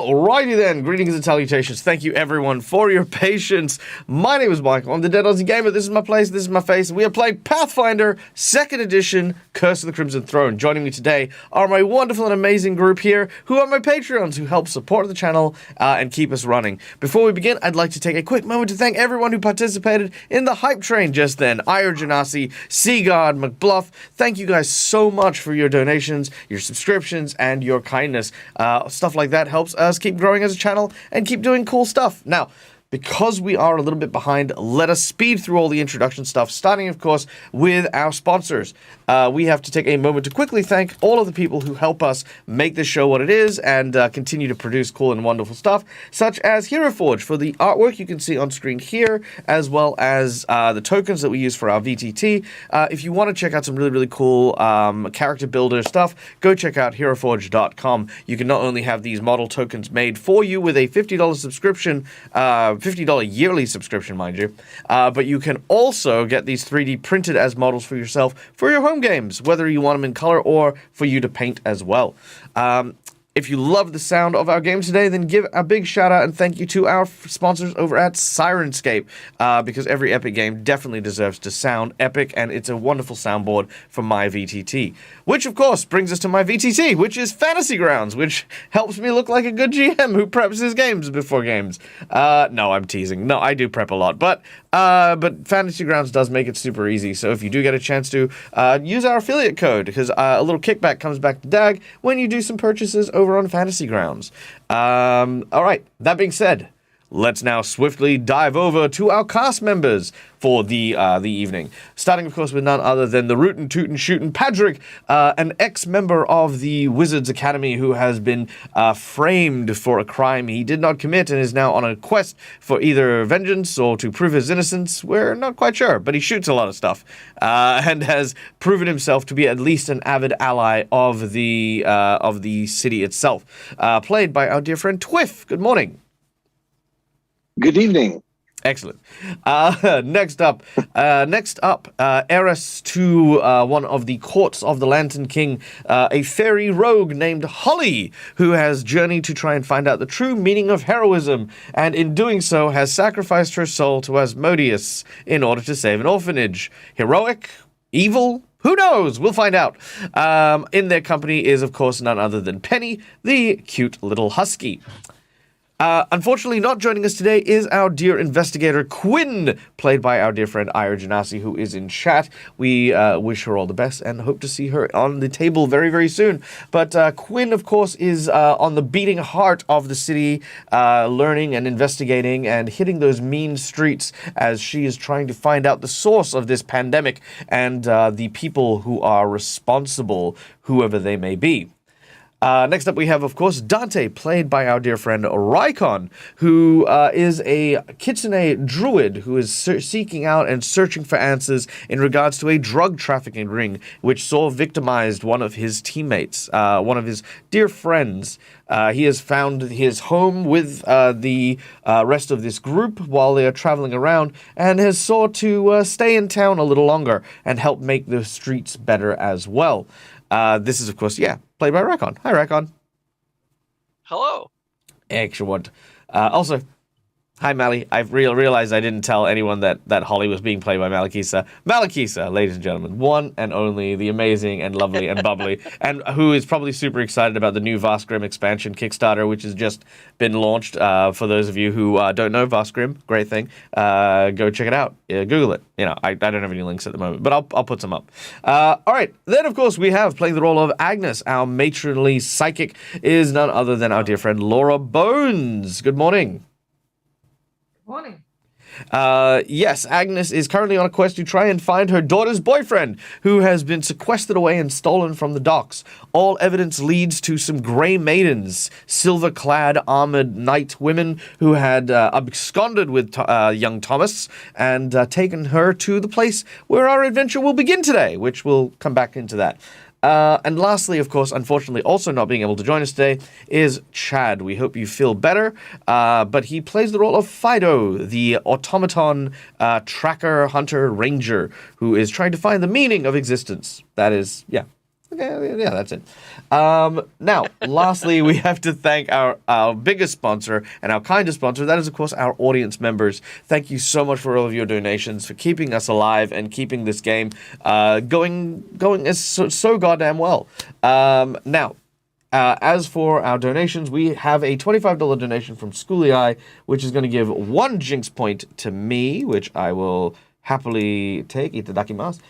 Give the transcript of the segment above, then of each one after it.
Alrighty then, greetings and salutations. Thank you everyone for your patience. My name is Michael, I'm the Dead Aussie Gamer, this is my place, this is my face, and we are playing Pathfinder 2nd Edition, Curse of the Crimson Throne. Joining me today are my wonderful and amazing group here, who are my Patreons, who help support the channel and keep us running. Before we begin, I'd like to take a quick moment to thank everyone who participated in the hype train just then. Ire Janasi, Seagard, McBluff, thank you guys so much for your donations, your subscriptions, and your kindness. Stuff like that helps us keep growing as a channel and keep doing cool stuff. Now, because we are a little bit behind, let us speed through all the introduction stuff, starting, of course, with our sponsors. We have to take a moment to quickly thank all of the people who help us make this show what it is and continue to produce cool and wonderful stuff, such as Hero Forge for the artwork you can see on screen here, as well as the tokens that we use for our VTT. If you want to check out some really, really cool character builder stuff, go check out heroforge.com. You can not only have these model tokens made for you with a $50 subscription, $50 yearly subscription, mind you. But you can also get these 3D printed as models for yourself for your home games, whether you want them in color or for you to paint as well. If you love the sound of our game today, then give a big shout out and thank you to our sponsors over at Sirenscape, because every epic game definitely deserves to sound epic, and it's a wonderful soundboard for my VTT. Which, of course, brings us to my VTT, which is Fantasy Grounds, which helps me look like a good GM who preps his games before games. No, I'm teasing. No, I do prep a lot, but Fantasy Grounds does make it super easy, so if you do get a chance to, use our affiliate code, because a little kickback comes back to DAG when you do some purchases over on Fantasy Grounds. Alright, that being said, let's now swiftly dive over to our cast members for the evening. Starting, of course, with none other than the rootin' tootin' shootin' Padrick, an ex-member of the Wizards Academy who has been framed for a crime he did not commit and is now on a quest for either vengeance or to prove his innocence. We're not quite sure, but he shoots a lot of stuff and has proven himself to be at least an avid ally of the city itself. Played by our dear friend Twiff. Good morning. Good evening. Excellent. Next up, heiress to one of the courts of the Lantern King, a fairy rogue named Holly, who has journeyed to try and find out the true meaning of heroism, and in doing so has sacrificed her soul to Asmodeus in order to save an orphanage. Heroic? Evil? Who knows? We'll find out. In their company is, of course, none other than Penny, the cute little husky. Unfortunately, not joining us today is our dear investigator, Quinn, played by our dear friend Ire Janasi, who is in chat. We wish her all the best and hope to see her on the table very, very soon. But Quinn, of course, is on the beating heart of the city, learning and investigating and hitting those mean streets as she is trying to find out the source of this pandemic and the people who are responsible, whoever they may be. Next up, we have, of course, Dante, played by our dear friend Rykon, who is a Kitsune druid who is seeking out and searching for answers in regards to a drug trafficking ring, which victimized one of his teammates, one of his dear friends. He has found his home with the rest of this group while they are traveling around and has sought to stay in town a little longer and help make the streets better as well. This is, of course, played by Rakon. Hi, Rakon. Hello. Excellent. Also, hi, Mally. I've realized I didn't tell anyone that Holly was being played by Malakisa. Malakisa, ladies and gentlemen, one and only, the amazing and lovely and bubbly, and who is probably super excited about the new Vastgrim expansion Kickstarter, which has just been launched. For those of you who don't know Vastgrim, great thing. Go check it out. Google it. I don't have any links at the moment, but I'll put some up. All right. Then, of course, we have playing the role of Agnes, our matronly psychic, is none other than our dear friend Laura Bones. Good morning. Morning. Yes, Agnes is currently on a quest to try and find her daughter's boyfriend, who has been sequestered away and stolen from the docks. All evidence leads to some grey maidens, silver-clad, armored knight women who had absconded with young Thomas and taken her to the place where our adventure will begin today, which we'll come back into that. And lastly, of course, unfortunately also not being able to join us today is Chad. We hope you feel better, but he plays the role of Fido, the automaton tracker, hunter, ranger, who is trying to find the meaning of existence. That is, Okay, yeah, that's it. Now, lastly, we have to thank our biggest sponsor and our kindest sponsor. That is, of course, our audience members. Thank you so much for all of your donations, for keeping us alive and keeping this game going so goddamn well. Now, as for our donations, we have a $25 donation from Schooly Eye, which is going to give 1 Jinx point to me, which I will happily take. Itadakimasu.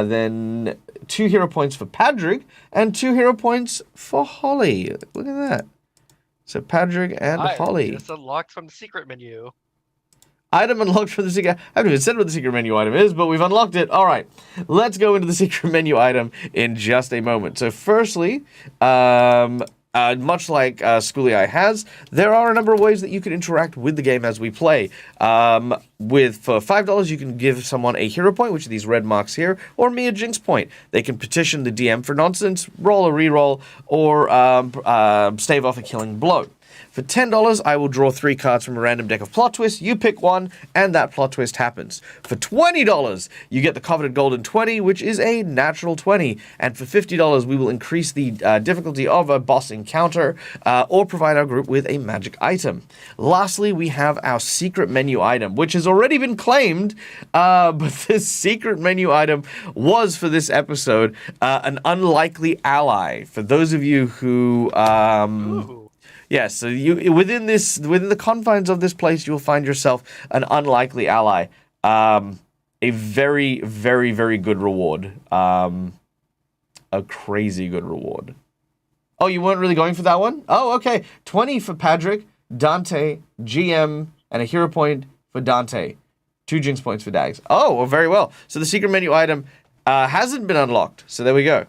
Then 2 hero points for Padrig and 2 hero points for Holly. Look at that. So Padrig and Holly. It's unlocked from the secret menu. Item unlocked from the secret. I haven't even said what the secret menu item is, but we've unlocked it. All right, let's go into the secret menu item in just a moment. So firstly, much like Schooly Eye has, there are a number of ways that you can interact with the game as we play. For $5, you can give someone a hero point, which are these red marks here, or me a Jinx point. They can petition the DM for nonsense, roll a reroll, or stave off a killing blow. For $10, I will draw 3 cards from a random deck of plot twists. You pick one, and that plot twist happens. For $20, you get the coveted golden 20, which is a natural 20. And for $50, we will increase the difficulty of a boss encounter or provide our group with a magic item. Lastly, we have our secret menu item, which has already been claimed, but this secret menu item was, for this episode, an unlikely ally. For those of you who... Ooh. Yes, so within the confines of this place, you'll find yourself an unlikely ally. A very, very, very good reward. A crazy good reward. Oh, you weren't really going for that one? Oh, okay. 20 for Padric, Dante, GM, and a hero point for Dante. 2 Jinx points for Dags. Oh, well, very well. So the secret menu item hasn't been unlocked. So there we go.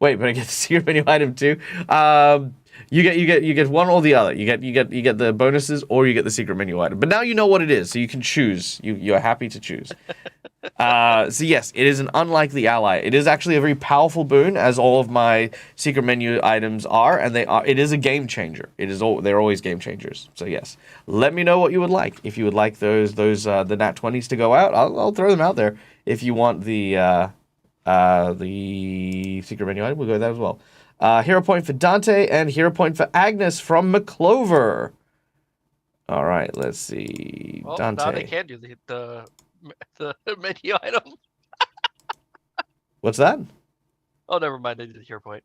Wait, but I get the secret menu item too. You get one or the other. You get the bonuses or you get the secret menu item. But now you know what it is, so you can choose. You're happy to choose. So yes, it is an unlikely ally. It is actually a very powerful boon, as all of my secret menu items are, and they are. It is a game changer. They're always game changers. So yes, let me know what you would like. If you would like those the nat 20s to go out, I'll throw them out there. If you want the secret menu item, we'll go with that as well. Hero point for Dante and hero point for Agnes from McClover. All right, let's see. Well, Dante. now they can do the menu item. What's that? Oh, never mind. They did the hero point.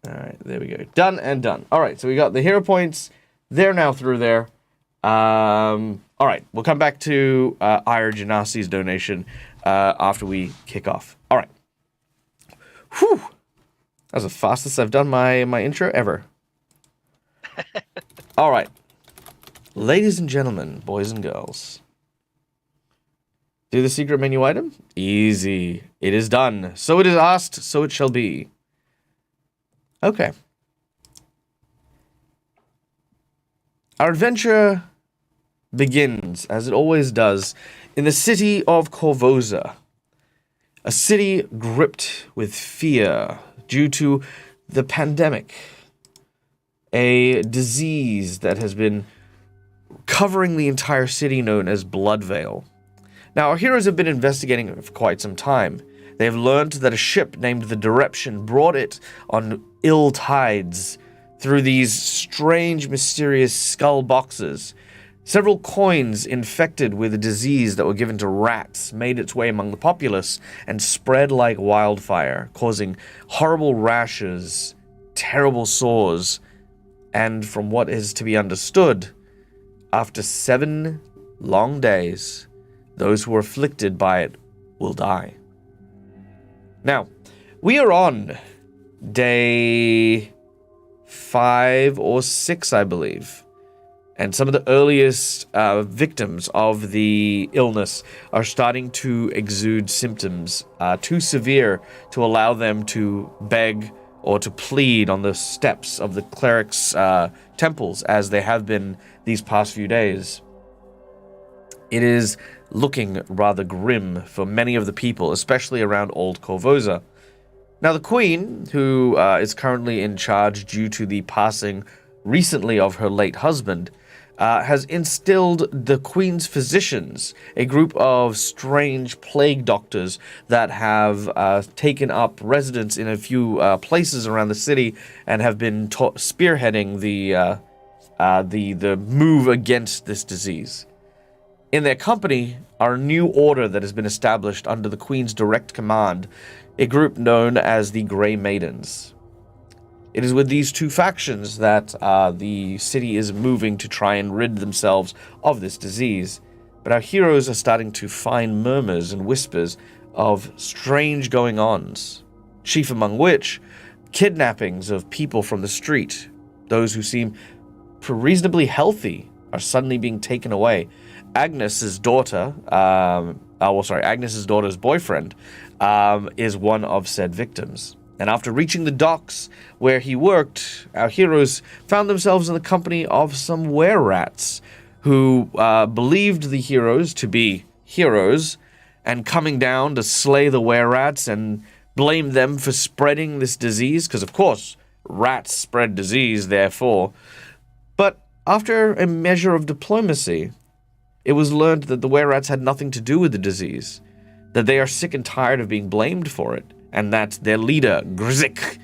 All right, there we go. Done and done. All right, so we got the hero points. They're now through there. All right, we'll come back to Ira Janasi's donation after we kick off. All right. Whew. That was the fastest I've done my intro ever. All right. Ladies and gentlemen, boys and girls. Do the secret menu item? Easy. It is done. So it is asked, so it shall be. Okay. Our adventure begins, as it always does, in the city of Korvosa. A city gripped with fear due to the pandemic. A disease that has been covering the entire city known as Bloodvale. Now, our heroes have been investigating it for quite some time. They have learned that a ship named the Direction brought it on ill tides through these strange, mysterious skull boxes. Several coins infected with a disease that were given to rats made its way among the populace and spread like wildfire, causing horrible rashes, terrible sores, and from what is to be understood, after 7 long days, those who are afflicted by it will die. Now, we are on day 5 or 6, I believe. And some of the earliest victims of the illness are starting to exude symptoms too severe to allow them to beg or to plead on the steps of the clerics' temples as they have been these past few days. It is looking rather grim for many of the people, especially around Old Korvosa. Now, the Queen, who is currently in charge due to the passing recently of her late husband, has instilled the Queen's physicians, a group of strange plague doctors that have taken up residence in a few places around the city and have been spearheading the move against this disease. In their company are a new order that has been established under the Queen's direct command, a group known as the Grey Maidens. It is with these two factions that the city is moving to try and rid themselves of this disease. But our heroes are starting to find murmurs and whispers of strange going-ons, chief among which, kidnappings of people from the street. Those who seem reasonably healthy are suddenly being taken away. Agnes's daughter's boyfriend is one of said victims. And after reaching the docks where he worked, our heroes found themselves in the company of some were-rats who believed the heroes to be heroes and coming down to slay the were-rats and blame them for spreading this disease, because of course rats spread disease, therefore. But after a measure of diplomacy, it was learned that the were-rats had nothing to do with the disease, that they are sick and tired of being blamed for it, and that their leader, Grzik,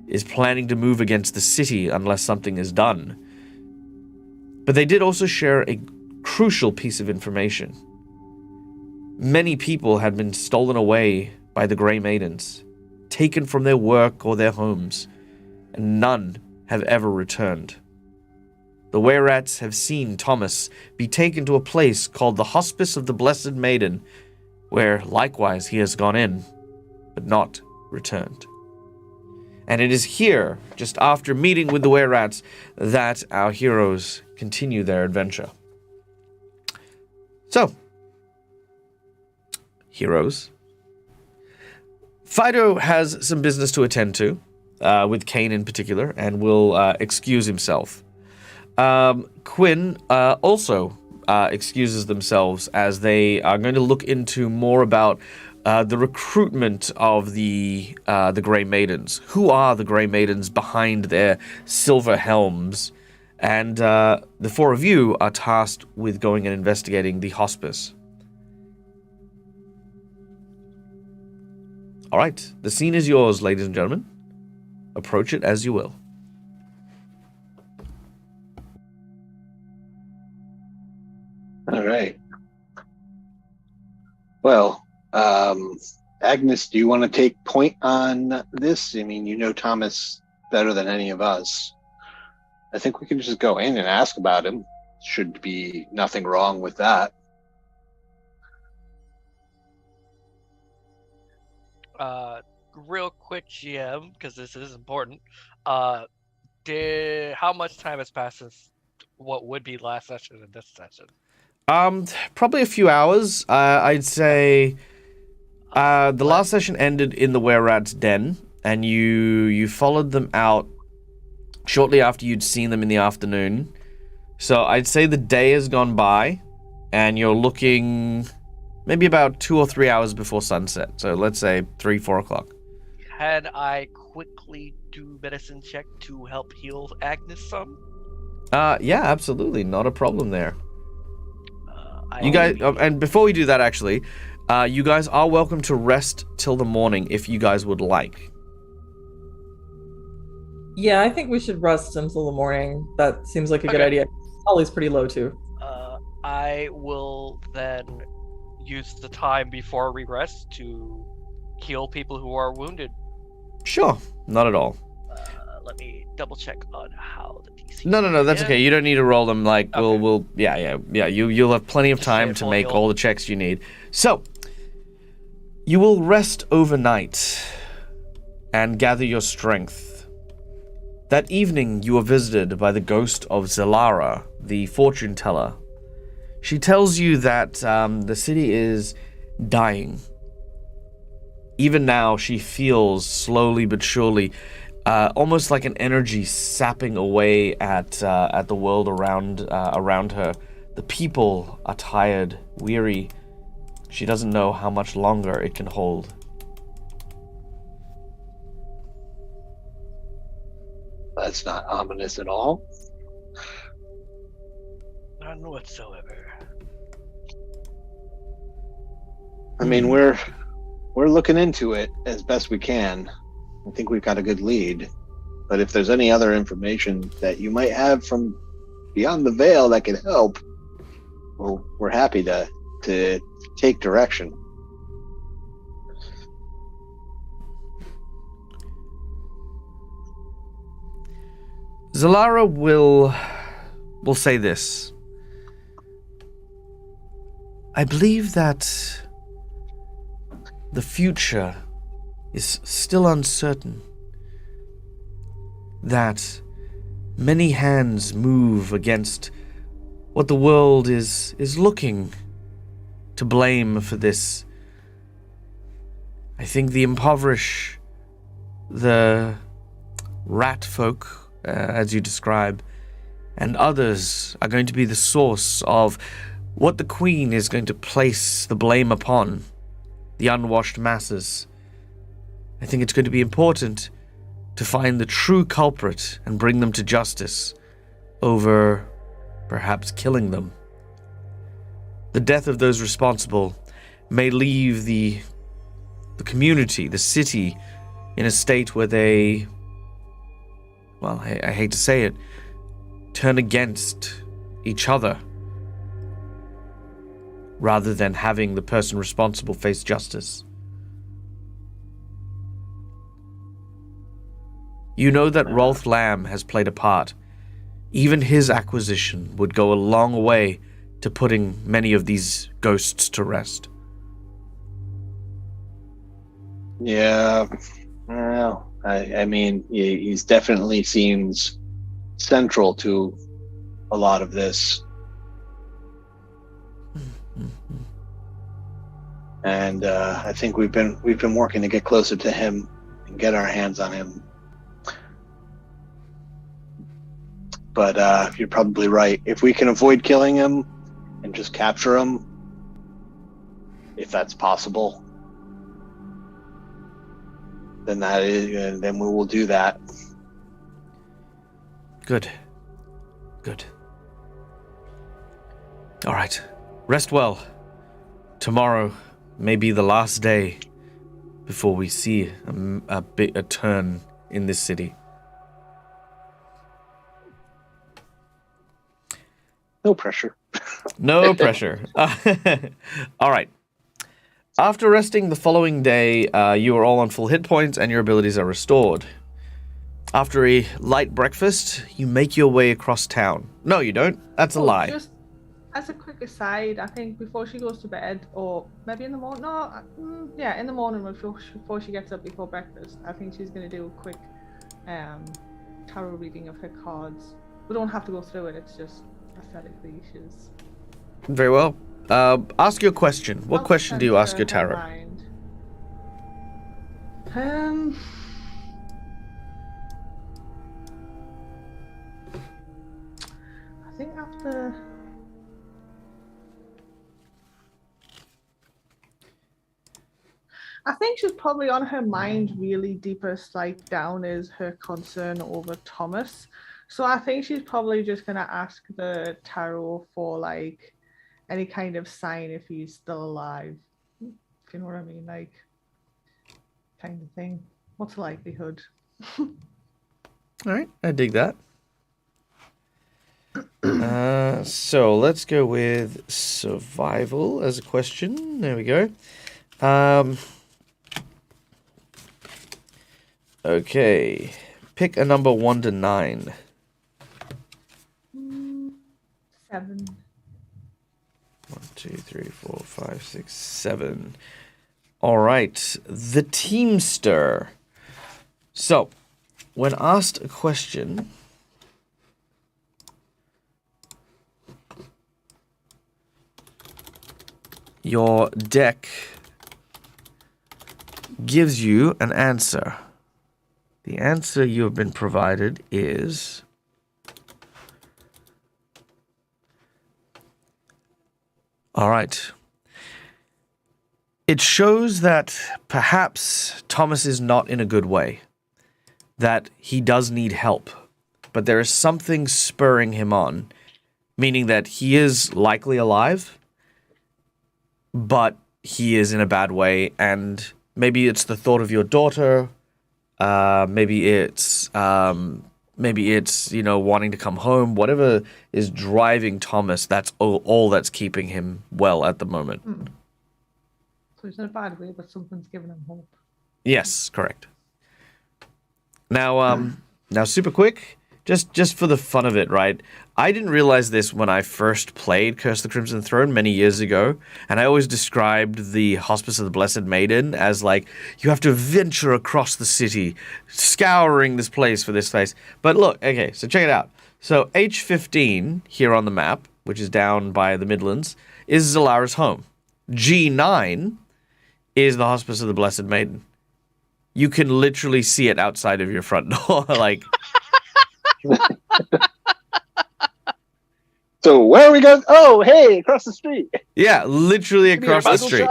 is planning to move against the city unless something is done. But they did also share a crucial piece of information. Many people had been stolen away by the Grey Maidens, taken from their work or their homes, and none have ever returned. The were-rats have seen Thomas be taken to a place called the Hospice of the Blessed Maiden, where likewise he has gone in, but not returned. And it is here, just after meeting with the were-rats, that our heroes continue their adventure. So, heroes. Fido has some business to attend to, with Kane in particular, and will excuse himself. Quinn also excuses themselves as they are going to look into more about the recruitment of the Grey Maidens. Who are the Grey Maidens behind their silver helms? And the four of you are tasked with going and investigating the hospice. All right, the scene is yours, ladies and gentlemen. Approach it as you will. All right. Well, Agnes, do you want to take point on this? I mean, you know Thomas better than any of us. I think we can just go in and ask about him. Should be nothing wrong with that. Real quick, GM, because this is important. How much time has passed since what would be last session and this session? Probably a few hours. I'd say the last session ended in the were-rats' den, and you followed them out shortly after you'd seen them in the afternoon. So I'd say the day has gone by, and you're looking maybe about 2 or 3 hours before sunset. So let's say 3, 4 o'clock. Can I quickly do medicine check to help heal Agnes some? Yeah, absolutely. Not a problem there. You guys, and before we do that, actually, you guys are welcome to rest till the morning if you guys would like. Yeah, I think we should rest until the morning. That seems like a good idea. Ollie's pretty low too. I will then use the time before we rest to heal people who are wounded. Sure, not at all. Let me double check on how the DC. No, that's okay. You don't need to roll them. Like we'll yeah. You'll have plenty of time to make all the checks you need. So you will rest overnight and gather your strength. That evening, you are visited by the ghost of Zelara, the fortune teller. She tells you that the city is dying. Even now, she feels slowly but surely, almost like an energy sapping away at the world around her. The people are tired, weary. She doesn't know how much longer it can hold. That's not ominous at all. None whatsoever. I mean, we're looking into it as best we can. I think we've got a good lead. But if there's any other information that you might have from beyond the veil that could help, well, we're happy to take direction. Zalara will say this. I believe that the future is still uncertain. That many hands move against what the world is looking to blame for this. I think the impoverish, the rat folk, as you describe, and others are going to be the source of what the Queen is going to place the blame upon, the unwashed masses. I think it's going to be important to find the true culprit and bring them to justice over perhaps killing them. The death of those responsible may leave the community, the city, in a state where they, well, I hate to say it, turn against each other rather than having the person responsible face justice. You know that Rolf Lamb has played a part. Even his acquisition would go a long way to putting many of these ghosts to rest. Yeah, well, I mean, he's definitely seems central to a lot of this. And I think we've been working to get closer to him and get our hands on him. But you're probably right. If we can avoid killing him and just capture him, if that's possible, then then we will do that. Good. All right. Rest well. Tomorrow may be the last day before we see a turn in this city. No pressure. No pressure. All right. After resting the following day, you are all on full hit points and your abilities are restored. After a light breakfast, you make your way across town. No, you don't. That's a lie. Just as a quick aside, I think before she goes to bed, or maybe in the morning, in the morning before she gets up before breakfast, I think she's going to do a quick tarot reading of her cards. We don't have to go through it, it's just aesthetically she's... Very well. Ask your question. What question do you ask your tarot? I think after... I think she's probably on her mind really deepest, like down is her concern over Thomas. So I think she's probably just going to ask the tarot for like any kind of sign if he's still alive. If you know what I mean, like kind of thing. What's the likelihood? All right, I dig that. So let's go with survival as a question. There we go. Okay, pick a number 1 to 9. 7. 1, 2, 3, 4, 5, 6, 7. All right, the Teamster. So, when asked a question, your deck gives you an answer. The answer you have been provided is... All right. It shows that perhaps Thomas is not in a good way, that he does need help, but there is something spurring him on meaning that he is likely alive, but he is in a bad way, and maybe it's the thought of your daughter, maybe it's wanting to come home. Whatever is driving Thomas, that's all that's keeping him well at the moment. So he's in a bad way, but something's giving him hope. Yes, correct. Now, super quick, just for the fun of it, right? I didn't realize this when I first played Curse of the Crimson Throne many years ago, and I always described the Hospice of the Blessed Maiden as like, you have to venture across the city, scouring this place for this place. But look, okay, so check it out. So H15 here on the map, which is down by the Midlands, is Zalara's home. G9 is the Hospice of the Blessed Maiden. You can literally see it outside of your front door, like... So where are we going? Oh, hey, across the street. Yeah, literally across the street.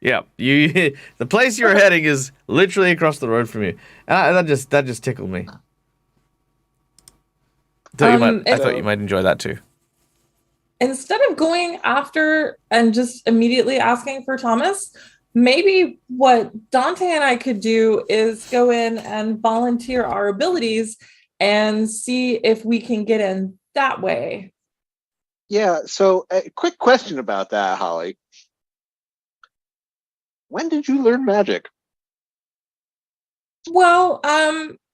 Yeah, the place you're heading is literally across the road from you. And that just tickled me. I thought you might enjoy that too. Instead of going after and just immediately asking for Thomas, maybe what Dante and I could do is go in and volunteer our abilities and see if we can get in that way. Yeah, so a quick question about that, Holly. When did you learn magic? Well,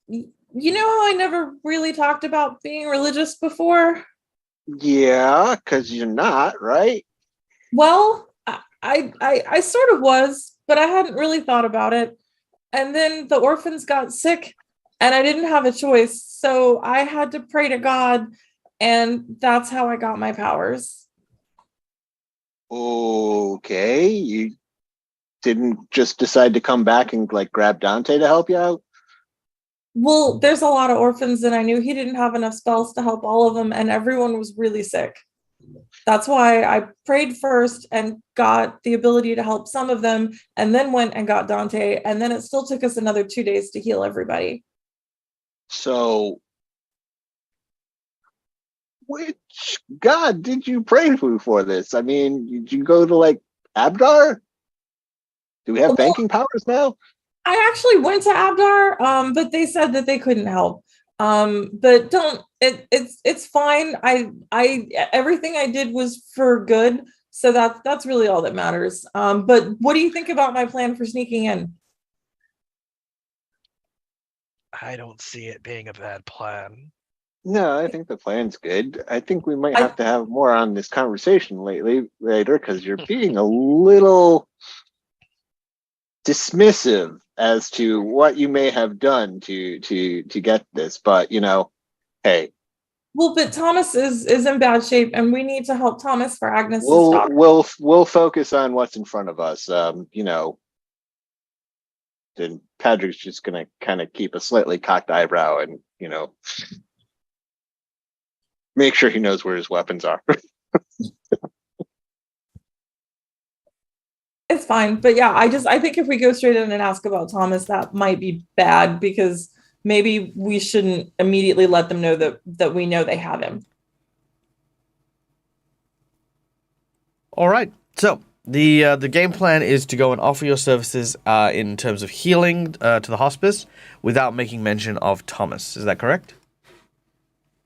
you know how I never really talked about being religious before? Yeah, because you're not, right? Well, I sort of was, but I hadn't really thought about it. And then the orphans got sick, and I didn't have a choice. So I had to pray to God, and that's how I got my powers. Okay, you didn't just decide to come back and like grab Dante to help you out? Well, there's a lot of orphans, and I knew he didn't have enough spells to help all of them, and everyone was really sick. That's why I prayed first and got the ability to help some of them, and then went and got Dante, and then it still took us another 2 days to heal everybody. So, which god did you pray to for this? I mean, did you go to like Abadar? Do we have banking powers now? I actually went to Abadar, but they said that they couldn't help. But it's fine. I everything I did was for good, so that's really all that matters. But what do you think about my plan for sneaking in? I don't see it being a bad plan. No, I think the plan's good. I think we might have to have more on this conversation later, because you're being a little dismissive as to what you may have done to get this. But hey. Well, but Thomas is in bad shape, and we need to help Thomas for Agnes. We'll focus on what's in front of us. Then Patrick's just gonna kind of keep a slightly cocked eyebrow and make sure he knows where his weapons are. It's fine, but yeah, I think if we go straight in and ask about Thomas, that might be bad, because maybe we shouldn't immediately let them know that we know they have him. All right, so the game plan is to go and offer your services in terms of healing to the hospice without making mention of Thomas. Is that correct?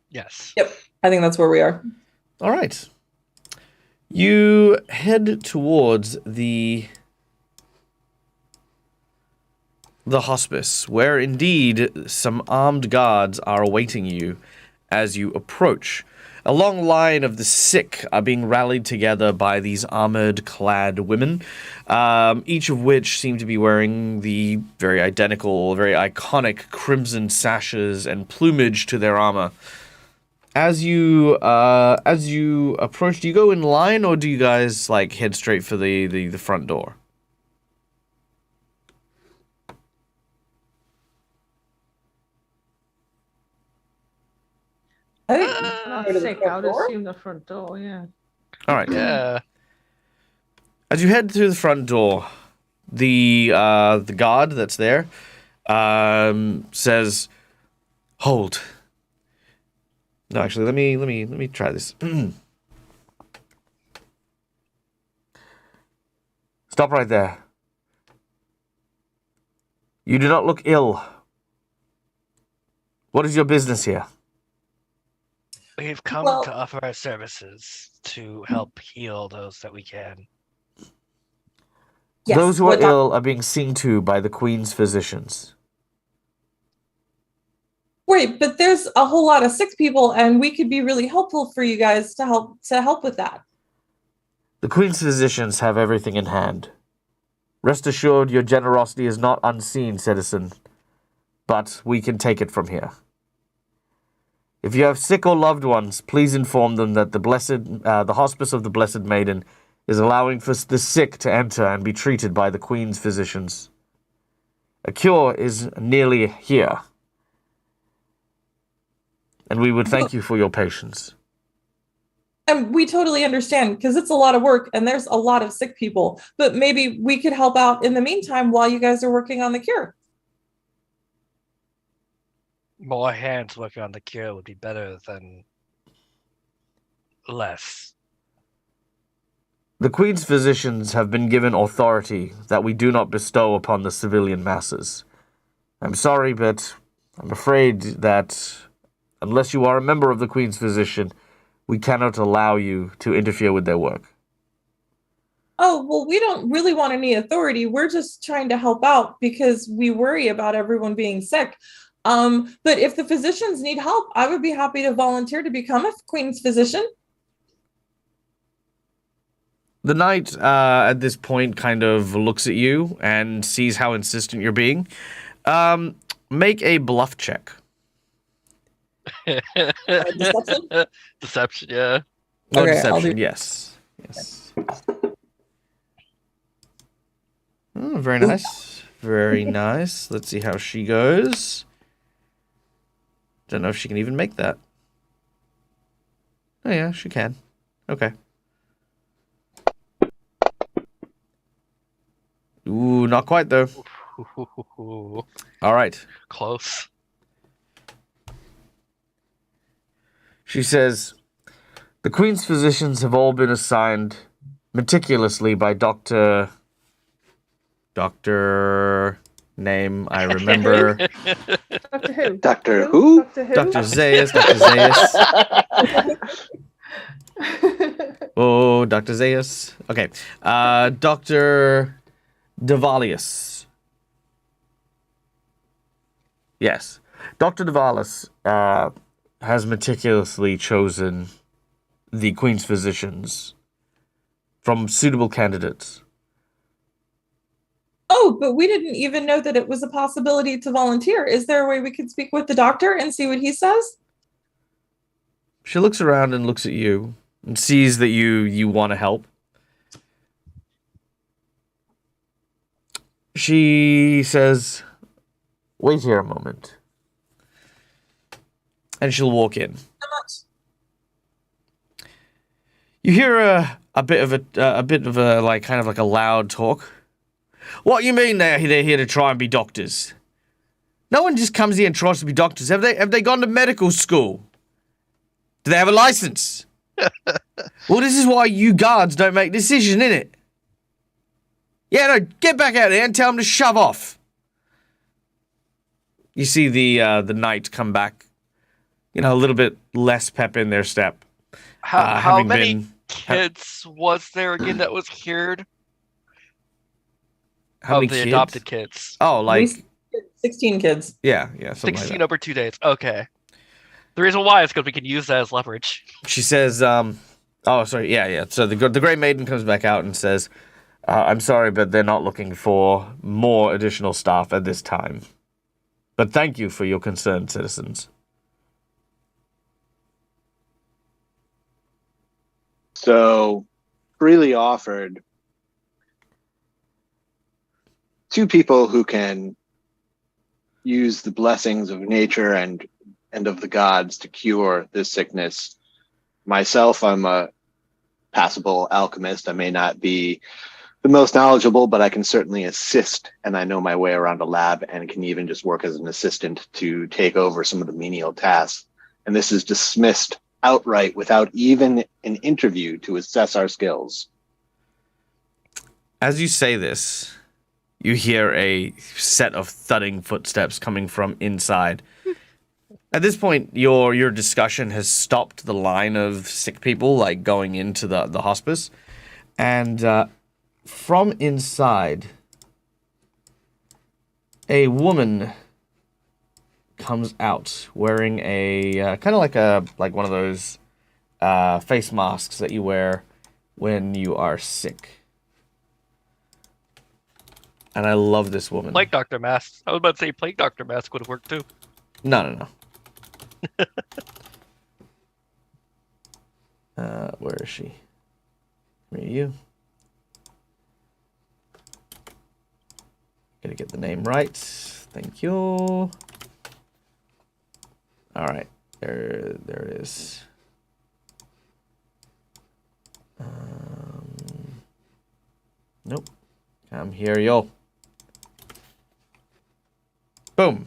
Yes. Yep, I think that's where we are. All right. You head towards the hospice, where indeed some armed guards are awaiting you as you approach. A long line of the sick are being rallied together by these armored-clad women, each of which seem to be wearing the very identical, very iconic crimson sashes and plumage to their armor. As you approach, do you go in line, or do you guys like head straight for the front door? I think I would assume the front door, yeah. All right. Yeah. As you head through the front door, the guard that's there says, "Hold. No, actually, let me try this. Stop right there. You do not look ill. What is your business here? We've come Well- to offer our services to help heal those that we can. Yes, Those who are what doc- ill are being seen to by the Queen's physicians. Wait, but there's a whole lot of sick people, and we could be really helpful for you guys to help with that. The Queen's physicians have everything in hand. Rest assured, your generosity is not unseen, citizen, but we can take it from here. If you have sick or loved ones, please inform them that the Hospice of the Blessed Maiden is allowing for the sick to enter and be treated by the Queen's physicians. A cure is nearly here, and we would thank you for your patience. And we totally understand, because it's a lot of work and there's a lot of sick people, but maybe we could help out in the meantime while you guys are working on the cure. More hands working on the cure would be better than less. The Queen's physicians have been given authority that we do not bestow upon the civilian masses. I'm sorry, but I'm afraid that unless you are a member of the Queen's physician, we cannot allow you to interfere with their work. Oh, well, we don't really want any authority. We're just trying to help out because we worry about everyone being sick. But if the physicians need help, I would be happy to volunteer to become a Queen's physician. The knight, at this point, kind of looks at you and sees how insistent you're being. Make a bluff check. Deception? Deception, yeah. No, Okay, deception, I'll do- yes. Oh, very nice. Very nice. Let's see how she goes. Don't know if she can even make that. Oh, yeah, she can. Okay. Ooh, not quite, though. All right. Close. She says, the Queen's physicians have all been assigned meticulously by Dr. Name, I remember. Doctor Who? Doctor who? Doctor Who? Dr. Zaius, Dr. Zaius. Oh, Dr. Zaius. Okay. Dr. Devalius. Yes. Dr. Devalius has meticulously chosen the Queen's physicians from suitable candidates. Oh, but we didn't even know that it was a possibility to volunteer. Is there a way we could speak with the doctor and see what he says? She looks around and looks at you and sees that you want to help. She says, wait here a moment. And she'll walk in. How much? You hear a bit of a like kind of like a loud talk. What you mean they're here to try and be doctors? No one just comes here and tries to be doctors. Have they gone to medical school? Do they have a license? Well, this is why you guards don't make decisions, innit? Yeah, no, get back out there and tell them to shove off. You see the knight come back, a little bit less pep in their step. How having many been- kids was there again that was cured? How of many the kids? adopted kids. Oh, like 16 kids. yeah, something 16 like that. over 2 days. Okay. The reason why is because we can use that as leverage. She says, oh, sorry, yeah. So the Grey Maiden comes back out and says, I'm sorry, but they're not looking for more additional staff at this time. But thank you for your concern, citizens. So, freely offered two people who can use the blessings of nature and of the gods to cure this sickness. Myself, I'm a passable alchemist. I may not be the most knowledgeable, but I can certainly assist, and I know my way around a lab and can even just work as an assistant to take over some of the menial tasks and this is dismissed outright without even an interview to assess our skills. As you say this, you hear a set of thudding footsteps coming from inside. At this point, your discussion has stopped the line of sick people, like, going into the hospice. And from inside, a woman comes out wearing a kind of like one of those face masks that you wear when you are sick. And I love this woman. Plague Doctor mask. I was about to say Plague Doctor mask would have worked too. No. Where is she? Where are you? Gotta get the name right. Thank you. All right, there it is. Nope. Come here, yo. Boom.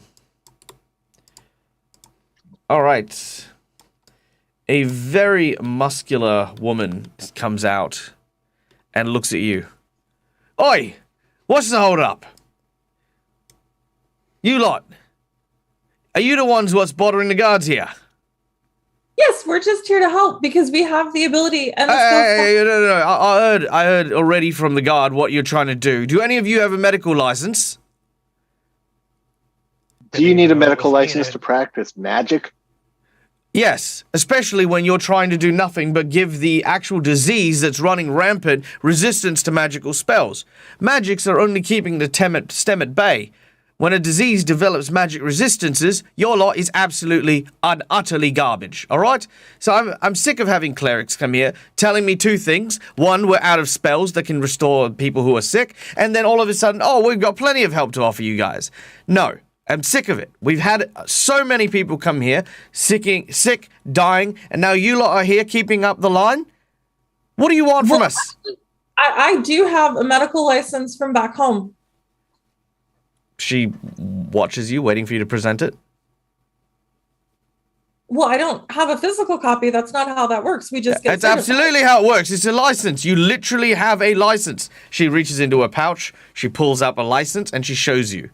All right. A very muscular woman comes out and looks at you. Oi! What's the hold up? You lot. Are you the ones what's bothering the guards here? Yes, we're just here to help because we have the ability and the Hey, no. I heard already from the guard what you're trying to do. Do any of you have a medical license? Do you need a medical What's license needed? to practice magic? Yes, especially when you're trying to do nothing but give the actual disease that's running rampant resistance to magical spells. Magics are only keeping the stem at bay. When a disease develops magic resistances, your lot is absolutely and utterly garbage, all right? So I'm sick of having clerics come here telling me two things. One, we're out of spells that can restore people who are sick, and then all of a sudden, oh, we've got plenty of help to offer you guys. No. I'm sick of it. We've had so many people come here, sick, dying, and now you lot are here keeping up the line? What do you want from us? I do have a medical license from back home. She watches you, waiting for you to present it. Well, I don't have a physical copy. That's not how that works. We just get That's certified. absolutely how it works. It's a license. You literally have a license. She reaches into her pouch, she pulls up a license, and she shows you.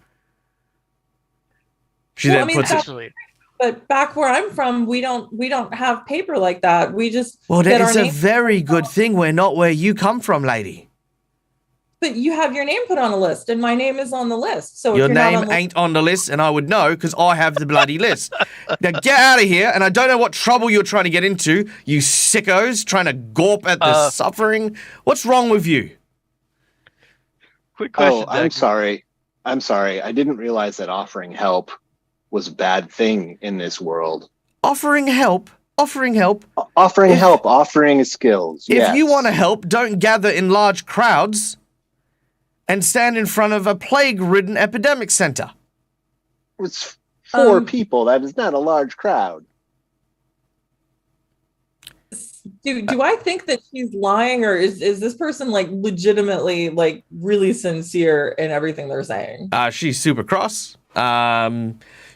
She Well, then I mean, puts it... Actually, But back where I'm from, we don't have paper like that. We just Well, get it's our a name. very good thing we're not where you come from, lady. But you have your name put on a list, and my name is on the list. So Your if you're not name on the ain't on the list, and I would know because I have the bloody list. Now get out of here, and I don't know what trouble you're trying to get into, you sickos, trying to gawp at the suffering. What's wrong with you? quick question. Oh, I'm Zach. sorry. I didn't realize that offering help was a bad thing in this world. Offering help? Offering If- help, offering skills. If you yes. want to help, don't gather in large crowds and stand in front of a plague-ridden epidemic center. It's four Um, people. That is not a large crowd. do I think that she's lying, or is this person like legitimately like really sincere in everything they're saying? She's super cross.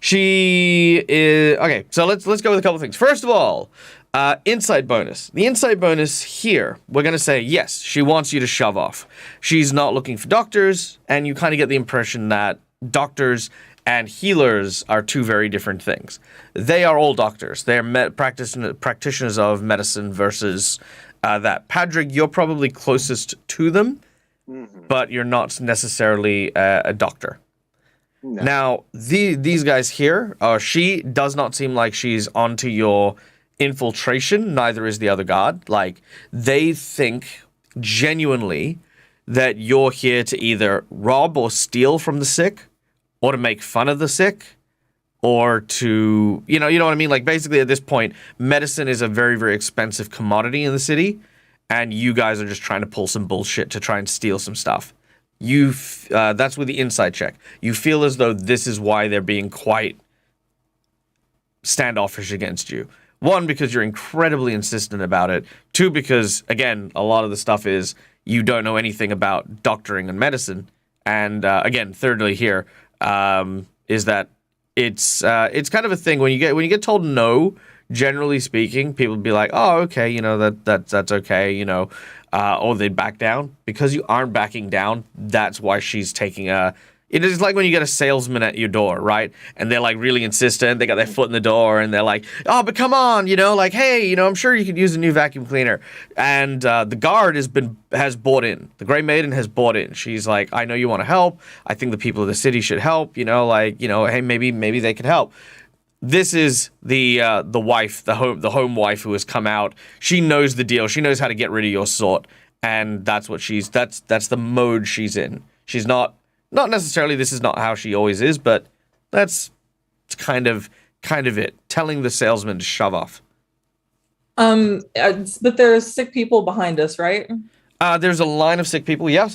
She is okay. So let's go with a couple of things. First of all, insight bonus. The insight bonus here, we're gonna say yes. She wants you to shove off. She's not looking for doctors, and you kind of get the impression that doctors and healers are two very different things. They are all doctors. They're practitioners of medicine versus that. Padrig, you're probably closest to them, but you're not necessarily a doctor. No. Now, these guys here, she does not seem like she's onto your infiltration. Neither is the other guard. Like, they think genuinely that you're here to either rob or steal from the sick, or to make fun of the sick, or to, you know what I mean? Like, basically at this point, medicine is a very, very expensive commodity in the city, and you guys are just trying to pull some bullshit to try and steal some stuff. That's with the inside check. You feel as though this is why they're being quite standoffish against you. One, because you're incredibly insistent about it. Two, because, again, a lot of the stuff is you don't know anything about doctoring and medicine. And, again, thirdly here, is that it's kind of a thing when you get told no generally speaking, people would be like, oh, okay, you know, that's okay, you know, or they'd back down. Because you aren't backing down, that's why she's taking a... It is like when you get a salesman at your door, right? And they're like really insistent. They got their foot in the door and they're like, oh, but come on, you know, like, hey, you know, I'm sure you could use a new vacuum cleaner. And the guard has bought in. The Grey Maiden has bought in. She's like, I know you want to help. I think the people of the city should help, you know, like, you know, hey, maybe they could help. This is the wife, the home wife who has come out. She knows the deal. She knows how to get rid of your sort. And that's what that's the mode she's in. She's not necessarily, this is not how she always is, but that's kind of it. Telling the salesman to shove off. But there's sick people behind us, right? There's a line of sick people, yes.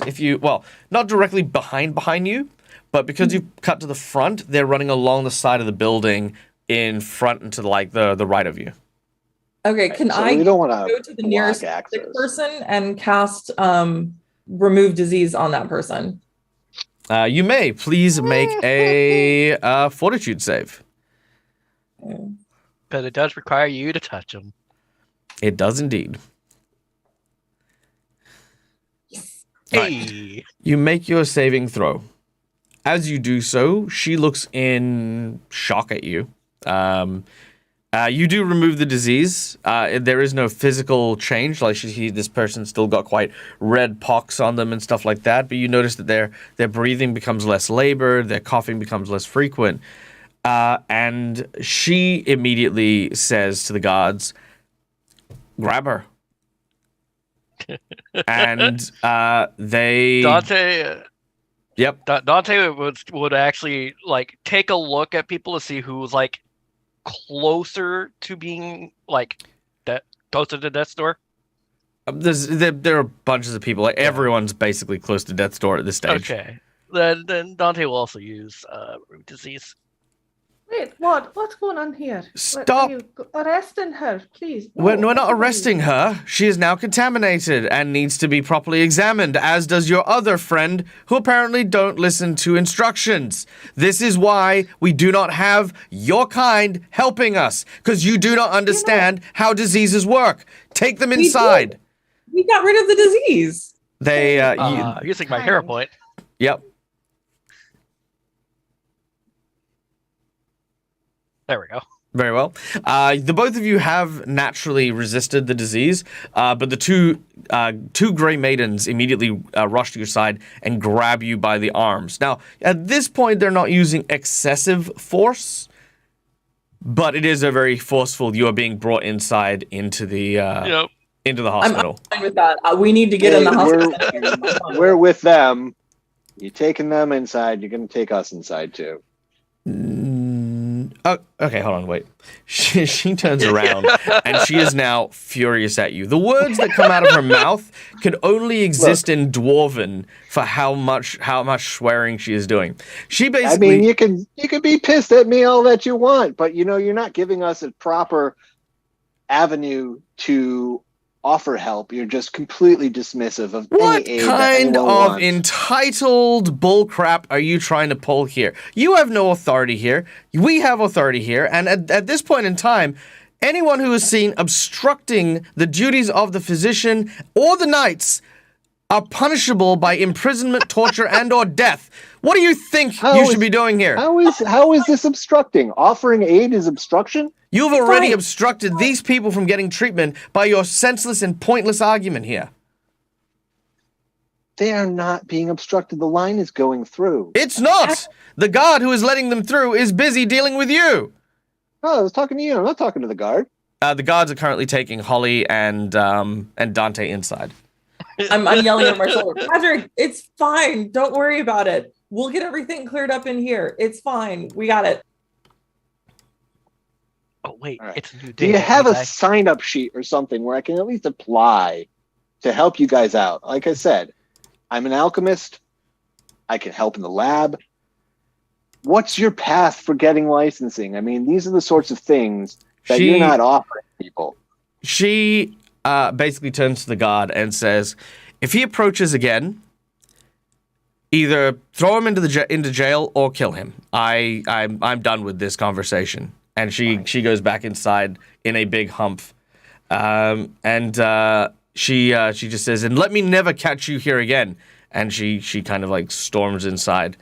Not directly behind you, but because you've cut to the front, they're running along the side of the building in front and to the right of you. Okay, can So I we don't wanna go to the block nearest access. sick person and cast remove disease on that person? You may. Please make a fortitude save. But it does require you to touch them. It does indeed. Hey! You make your saving throw. As you do so, she looks in shock at you. You do remove the disease. There is no physical change. Like this person's still got quite red pox on them and stuff like that. But you notice that their breathing becomes less labored, their coughing becomes less frequent. And she immediately says to the guards, "Grab her." And they... Dante... Yep. Dante would actually, like, take a look at people to see who was, like, closer to being, like, closer to death's door. There are bunches of people. Like, everyone's basically close to death's door at this stage. Okay. Then Dante will also use root disease. Wait, what? What's going on here? Stop. Are you arresting her, please? We're not please. arresting her. She is now contaminated and needs to be properly examined, as does your other friend, who apparently don't listen to instructions. This is why we do not have your kind helping us, because you do not understand how diseases work. Take them inside. We got rid of the disease. They, using my hero point. Yep. There we go. Very well. The both of you have naturally resisted the disease, but the two Grey Maidens immediately rush to your side and grab you by the arms. Now, at this point, they're not using excessive force, but it is a very forceful. You are being brought inside into the into the hospital. I'm fine with that. We need to get in the hospital. We're with them. You're taking them inside. You're going to take us inside too. Oh, okay, hold on, wait. She turns around and she is now furious at you. The words that come out of her mouth could only exist in Dwarven for how much swearing she is doing. She basically... I mean, you can be pissed at me all that you want, but you're not giving us a proper avenue to offer help. You're just completely dismissive of what any aid that kind anyone of wants. entitled bullcrap are you trying to pull here? You have no authority here. We have authority here, and at this point in time, anyone who is seen obstructing the duties of the physician or the knights are punishable by imprisonment, torture, and/or death. What do you think should be doing here? How is this obstructing? Offering aid is obstruction? You've already obstructed these people from getting treatment by your senseless and pointless argument here. They are not being obstructed. The line is going through. It's not! The guard who is letting them through is busy dealing with you. Oh, I was talking to you. I'm not talking to the guard. The guards are currently taking Holly and Dante inside. I'm yelling at my shoulder. Patrick, it's fine. Don't worry about it. We'll get everything cleared up in here. It's fine. We got it. Oh, wait. Right. It's a new day. Do you have a sign-up sheet or something where I can at least apply to help you guys out? Like I said, I'm an alchemist. I can help in the lab. What's your path for getting licensing? I mean, these are the sorts of things that you're not offering people. She basically turns to the guard and says, if he approaches again, either throw him into jail or kill him. I'm done with this conversation. and she goes back inside in a big humph. She just says, "And let me never catch you here again." And she kind of like storms inside.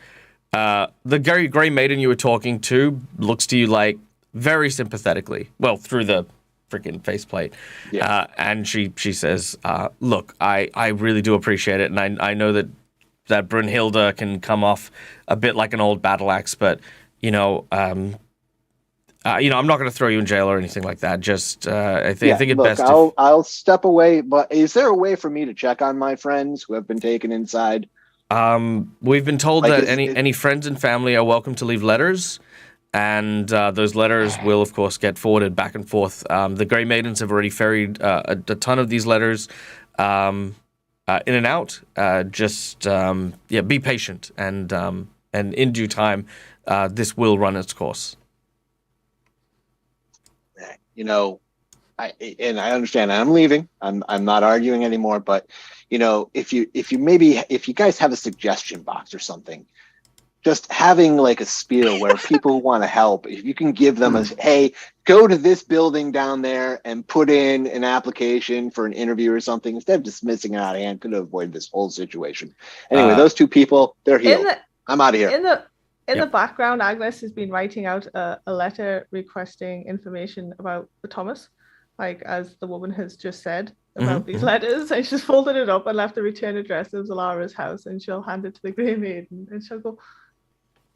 The gray maiden you were talking to looks to you like very sympathetically. Well, through the freaking faceplate. Yeah. And she says, "Look, I really do appreciate it, and I know that Brunhilde can come off a bit like an old battle axe, but I'm not going to throw you in jail or anything like that. Just I think it's best. I'll step away. But is there a way for me to check on my friends who have been taken inside? We've been told that any friends and family are welcome to leave letters, and those letters will, of course, get forwarded back and forth. The Grey Maidens have already ferried a ton of these letters in and out. Be patient, and in due time, this will run its course. I understand. I'm leaving. I'm not arguing anymore. But if you guys have a suggestion box or something, just having like a spiel where people who want to help, if you can give them hey, go to this building down there and put in an application for an interview or something, instead of dismissing it out of hand, could have avoided this whole situation. Anyway, those two people, they're healed. I'm out of here. In the background, Agnes has been writing out a letter requesting information about the Thomas, like as the woman has just said about these letters. And she's folded it up and left the return address of Zalara's house, and she'll hand it to the Grey Maiden, and she'll go,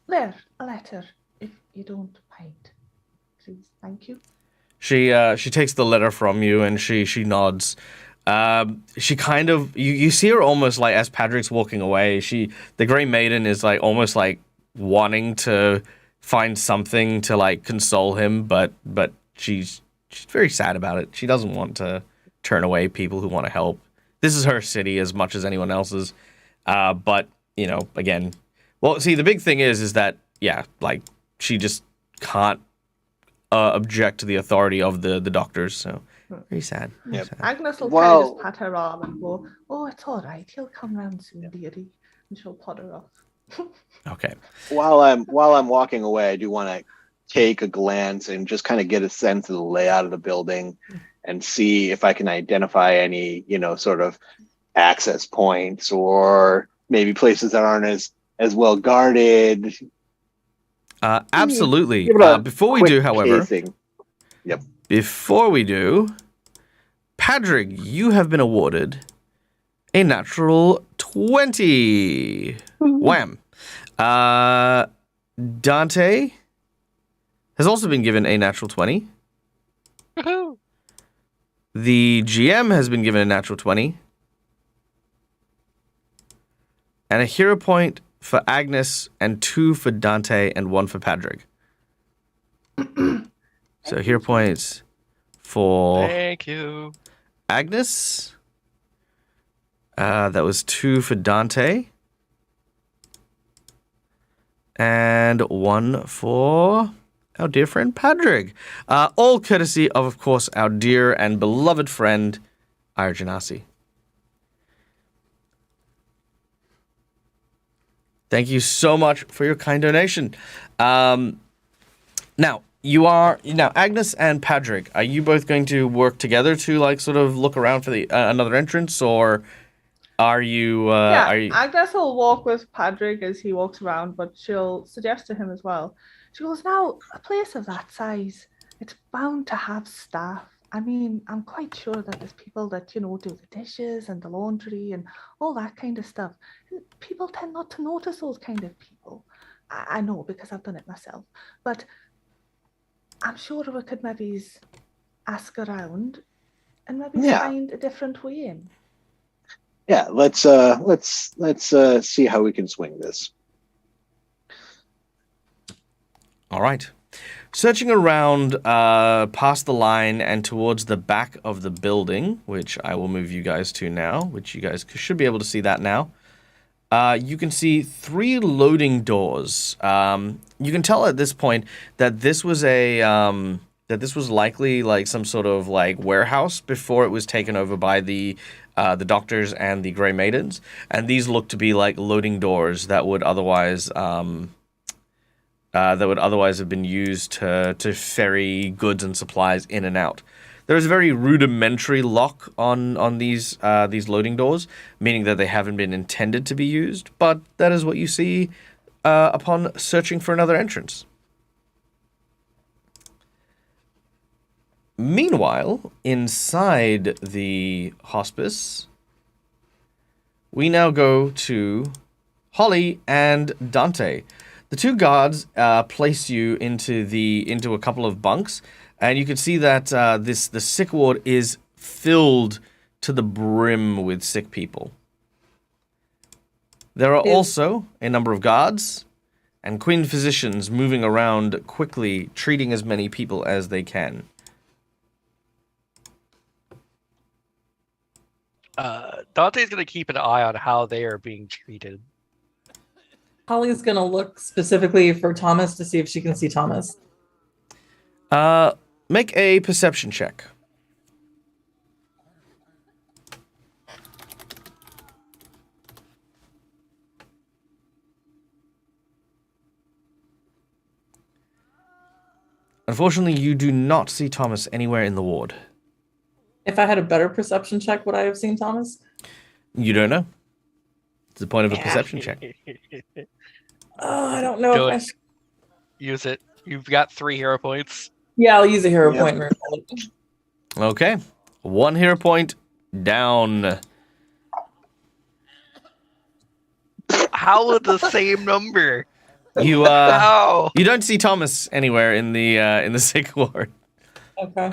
"There, a letter, if you don't mind, please, thank you." She takes the letter from you and she nods. She kind of you see her almost like as Patrick's walking away. The Grey Maiden is like almost like wanting to find something to like console him, but she's very sad about it. She doesn't want to turn away people who want to help. This is her city as much as anyone else's. But again, well, see, the big thing is that like she just can't object to the authority of the doctors. So very sad. Yep. Sad. Agnes will kind of just pat her arm and go, "Oh, it's all right. He'll come round soon, dearie," and she'll pot her off. Okay. While I'm walking away, I do want to take a glance and just kind of get a sense of the layout of the building and see if I can identify any, sort of access points or maybe places that aren't as well guarded. Absolutely. Before we do, however, before we do, Patrick, you have been awarded a natural 20. Wham. Dante has also been given a natural 20. Woohoo! The GM has been given a natural 20. And a hero point for Agnes, and 2 for Dante, and 1 for Patrick. So hero points for Thank you. Agnes. That was 2 for Dante. And 1 for our dear friend Patrick. All courtesy of course, our dear and beloved friend, Arjanasi. Thank you so much for your kind donation. Now, Agnes and Patrick, are you both going to work together to, like, sort of look around for the another entrance, or are you... Agnes will walk with Patrick as he walks around, but she'll suggest to him as well. She goes, "Now, a place of that size, it's bound to have staff. I mean, I'm quite sure that there's people that, do the dishes and the laundry and all that kind of stuff. And people tend not to notice those kind of people. I know because I've done it myself. But I'm sure we could maybe ask around and maybe find a different way in." Yeah, let's see how we can swing this. All right. Searching around past the line and towards the back of the building, which I will move you guys to now, which you guys should be able to see that now. You can see 3 loading doors. You can tell at this point that this was likely like some sort of like warehouse before it was taken over by the doctors and the Grey Maidens, and these look to be like loading doors that would otherwise that would otherwise have been used to ferry goods and supplies in and out. There is a very rudimentary lock on these loading doors, meaning that they haven't been intended to be used, but that is what you see upon searching for another entrance. Meanwhile, inside the hospice, we now go to Holly and Dante. The two guards place you into a couple of bunks, and you can see that the sick ward is filled to the brim with sick people. There are also a number of guards and queen physicians moving around quickly, treating as many people as they can. Dante's going to keep an eye on how they are being treated. Holly's gonna look specifically for Thomas to see if she can see Thomas. Make a perception check. Unfortunately, you do not see Thomas anywhere in the ward. If I had a better perception check, would I have seen Thomas? You don't know. It's the point of a perception check. Oh, I don't know Do if I it. Use it. You've got 3 hero points. Yeah, I'll use a hero Yep. point. And reroll it. Okay. 1 hero point down. How with the same number? You How? you don't see Thomas anywhere in the sick ward. Okay.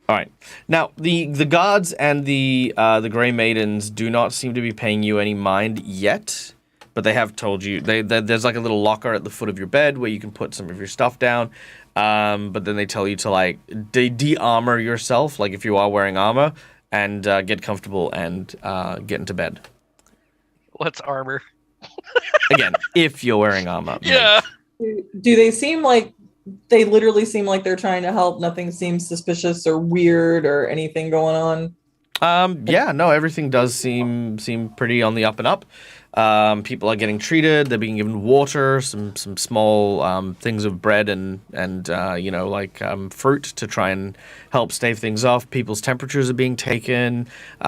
All right. Now the guards and the Grey Maidens do not seem to be paying you any mind yet, but they have told you there's like a little locker at the foot of your bed where you can put some of your stuff down. But then they tell you to like de-armor yourself, like if you are wearing armor, and get comfortable and get into bed. What's armor? Again, if you're wearing armor. Yeah. Do they seem like they literally seem like they're trying to help? Nothing seems suspicious or weird or anything going on. Yeah, no, everything does seem pretty on the up and up. People are getting treated. They're being given water, some small things of bread and fruit to try and help stave things off. People's temperatures are being taken.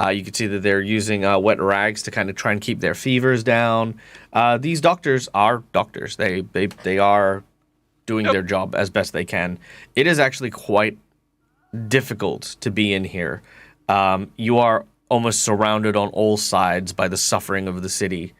You can see that they're using wet rags to kind of try and keep their fevers down. These doctors are doctors. They are doing their job as best they can. It is actually quite difficult to be in here. You are almost surrounded on all sides by the suffering of the city.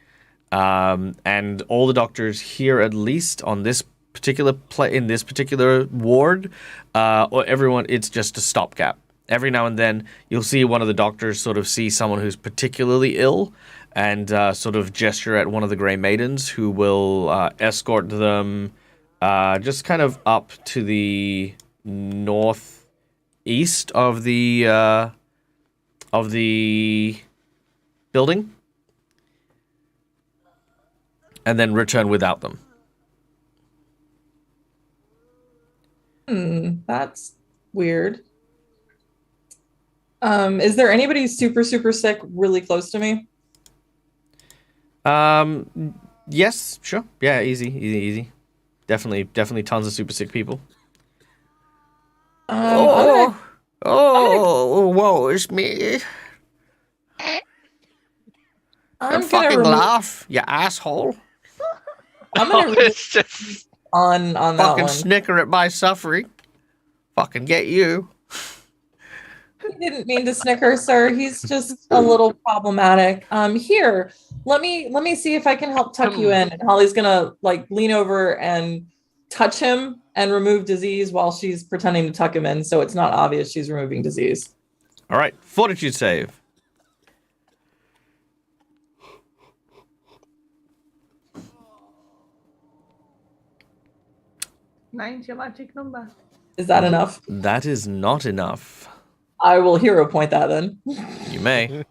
And all the doctors here, at least on this particular in this particular ward, or everyone, it's just a stopgap. Every now and then, you'll see one of the doctors sort of see someone who's particularly ill and sort of gesture at one of the Grey Maidens, who will escort them just kind of up to the northeast of the building, and then return without them. That's weird. Is there anybody super sick really close to me? Yes, sure. Yeah, easy. Definitely tons of super sick people. Whoa, it's me. I'm fucking gonna laugh, you asshole. I'm gonna It's just on that Fucking one. snicker at my suffering. Fucking get you. He didn't mean to snicker, sir. He's just a little problematic. Here, let me see if I can help tuck you in. And Holly's gonna like lean over and touch him and remove disease while she's pretending to tuck him in, so it's not obvious she's removing disease. All right, fortitude save. 9's your magic number. Is that enough? That is not enough. I will hero point that then. You may.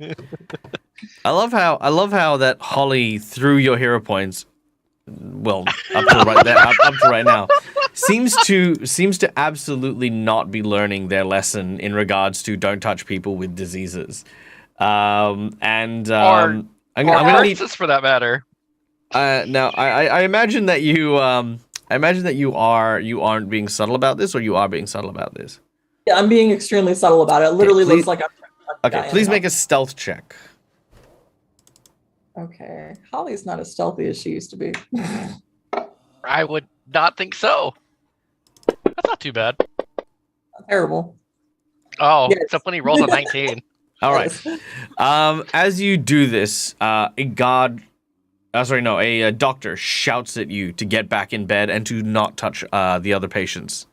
I love how that Holly threw your hero points. Well, up to right now, seems to absolutely not be learning their lesson in regards to don't touch people with diseases. I'm gonna need just for that matter. now. I imagine that you I imagine that you aren't being subtle about this, or you are being subtle about this. Yeah, I'm being extremely subtle about it. It literally please- looks like I'm trying to touch the Okay, guy please in make the a stealth check. mouth. Okay. Holly's not as stealthy as she used to be. I would not think so. That's not too bad. Terrible. Oh, Yes. except when he rolls a 19. All right. As you do this, a doctor shouts at you to get back in bed and to not touch the other patients.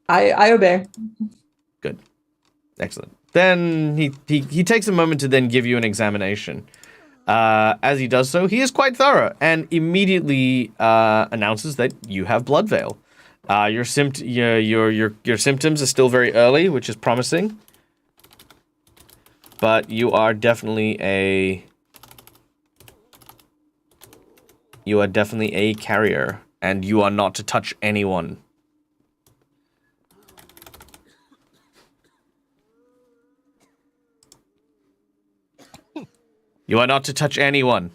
I obey. Good. Excellent. Then he takes a moment to then give you an examination. As he does so, he is quite thorough and immediately announces that you have blood veil. Your symptoms are still very early, which is promising. But you are definitely a carrier, and you are not to touch anyone. You are not to touch anyone.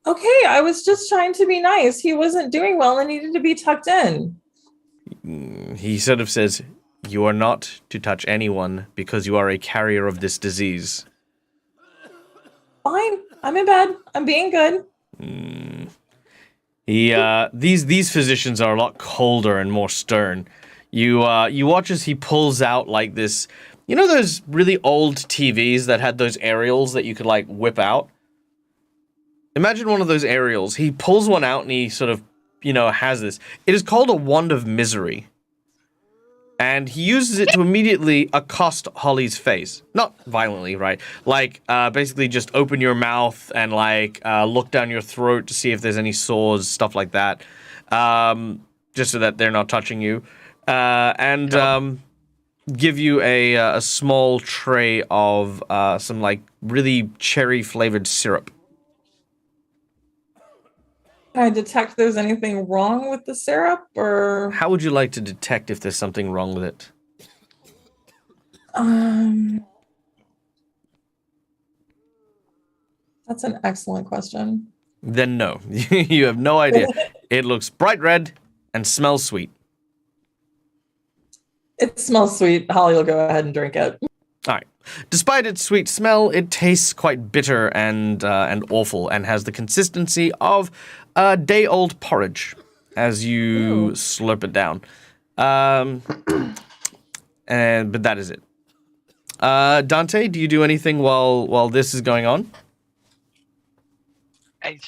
Okay, I was just trying to be nice. He wasn't doing well and needed to be tucked in. He sort of says, you are not to touch anyone because you are a carrier of this disease. Fine. I'm in bed. I'm being good. These physicians are a lot colder and more stern. You watch as he pulls out like this. You know those really old TVs that had those aerials that you could like whip out? Imagine one of those aerials. He pulls one out and he sort of, has this. It is called a wand of misery. And he uses it to immediately accost Holly's face. Not violently, right? Like, basically just open your mouth and like, look down your throat to see if there's any sores, stuff like that. Just so that they're not touching you. Give you a small tray of some like really cherry flavored syrup. Can I detect if there's anything wrong with the syrup, or How would you like to detect if there's something wrong with it? That's an excellent question. Then no. You have no idea. It looks bright red and smells sweet. It smells sweet. Holly will go ahead and drink it. All right. Despite its sweet smell, it tastes quite bitter and awful, and has the consistency of day-old porridge as you slurp it down. But that is it. Dante, do you do anything while this is going on? I'm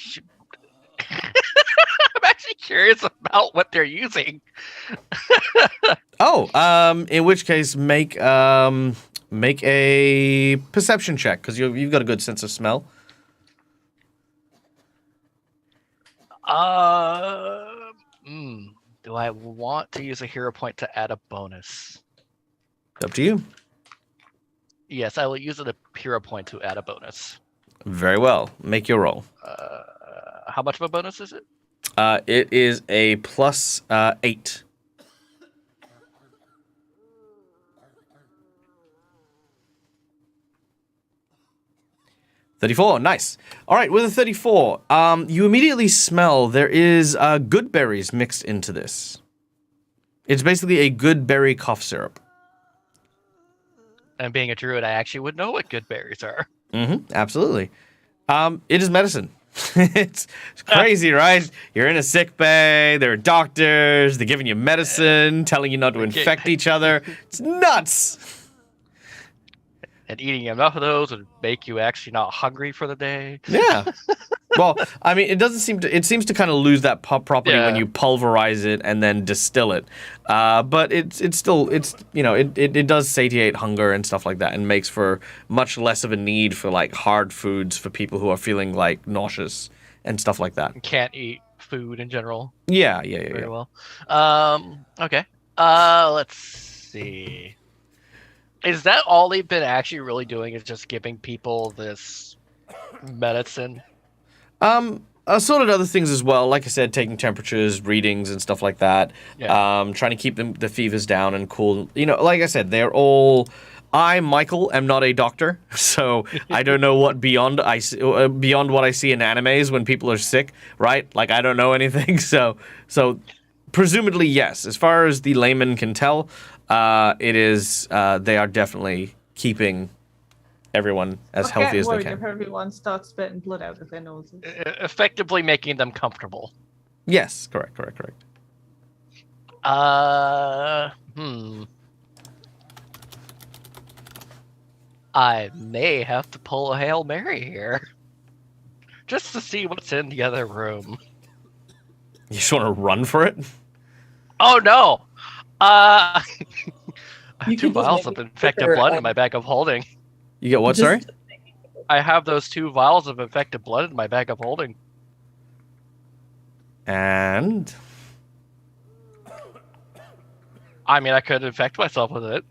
actually curious about what they're using. In which case, make a perception check, because you've got a good sense of smell. Do I want to use a hero point to add a bonus? Up to you. Yes, I will use a hero point to add a bonus. Very well. Make your roll. How much of a bonus is it? It is a plus 8. $34, nice. All right, with a 34, you immediately smell there is good berries mixed into this. It's basically a good berry cough syrup. And being a druid, I actually would know what good berries are. Absolutely. It is medicine. It's crazy, right? You're in a sick bay, there are doctors, they're giving you medicine, telling you not to infect each other. It's nuts! And eating enough of those would make you actually not hungry for the day. Yeah. Well, I mean, it seems to kind of lose that property when you pulverize it and then distill it. But it does satiate hunger and stuff like that, and makes for much less of a need for like hard foods for people who are feeling like nauseous and stuff like that. Can't eat food in general. Yeah. Very well. Okay. Let's see. Is that all they've been actually really doing, is just giving people this medicine? Assorted other things as well. Like I said, taking temperatures, readings, and stuff like that. Yeah. Trying to keep the fevers down and cool. Like I said, they're all I, Michael, am not a doctor, so I don't know what beyond what I see in animes when people are sick, right? Like, I don't know anything, so presumably, yes. As far as the layman can tell, it is, they are definitely keeping everyone as healthy as they worried can. if everyone starts spitting blood out of their noses. Effectively making them comfortable. Yes, correct. I may have to pull a Hail Mary here. Just to see what's in the other room. You just want to run for it? Oh no! I You have 2 could just vials make of it infected quicker, blood in my bag of holding. You get what, Just- sorry? I have those 2 vials of infected blood in my bag of holding. And... I mean, I could infect myself with it.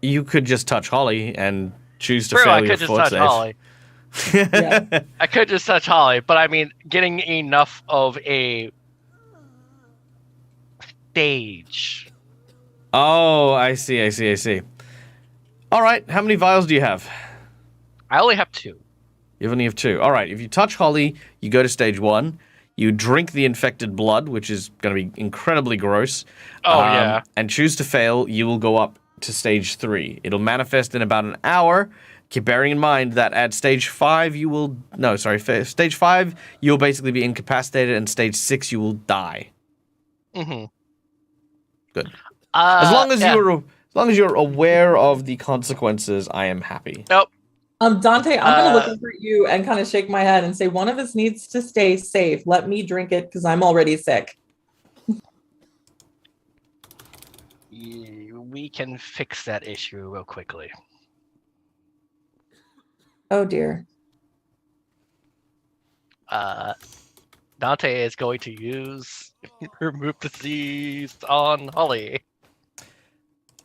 you could just touch Holly and choose to True, fail I your could just fort touch save. Holly. Yeah. I could just touch Holly, but I mean, getting enough of a stage. Oh, I see. All right, how many vials do you have? I only have 2. You only have 2. All right, if you touch Holly, you go to stage 1. You drink the infected blood, which is going to be incredibly gross. Oh, yeah. And choose to fail, you will go up to stage 3. It'll manifest in about an hour. Keep bearing in mind that at stage 5, you will... No, sorry. Stage 5, you'll basically be incapacitated, and stage 6, you will die. Mm-hmm. Good. As long as yeah. you're aware of the consequences, I am happy. Nope. Dante, I'm gonna look over at you and kind of shake my head and say, one of us needs to stay safe. Let me drink it because I'm already sick. We can fix that issue real quickly. Oh dear. Dante is going to use remove disease on Holly.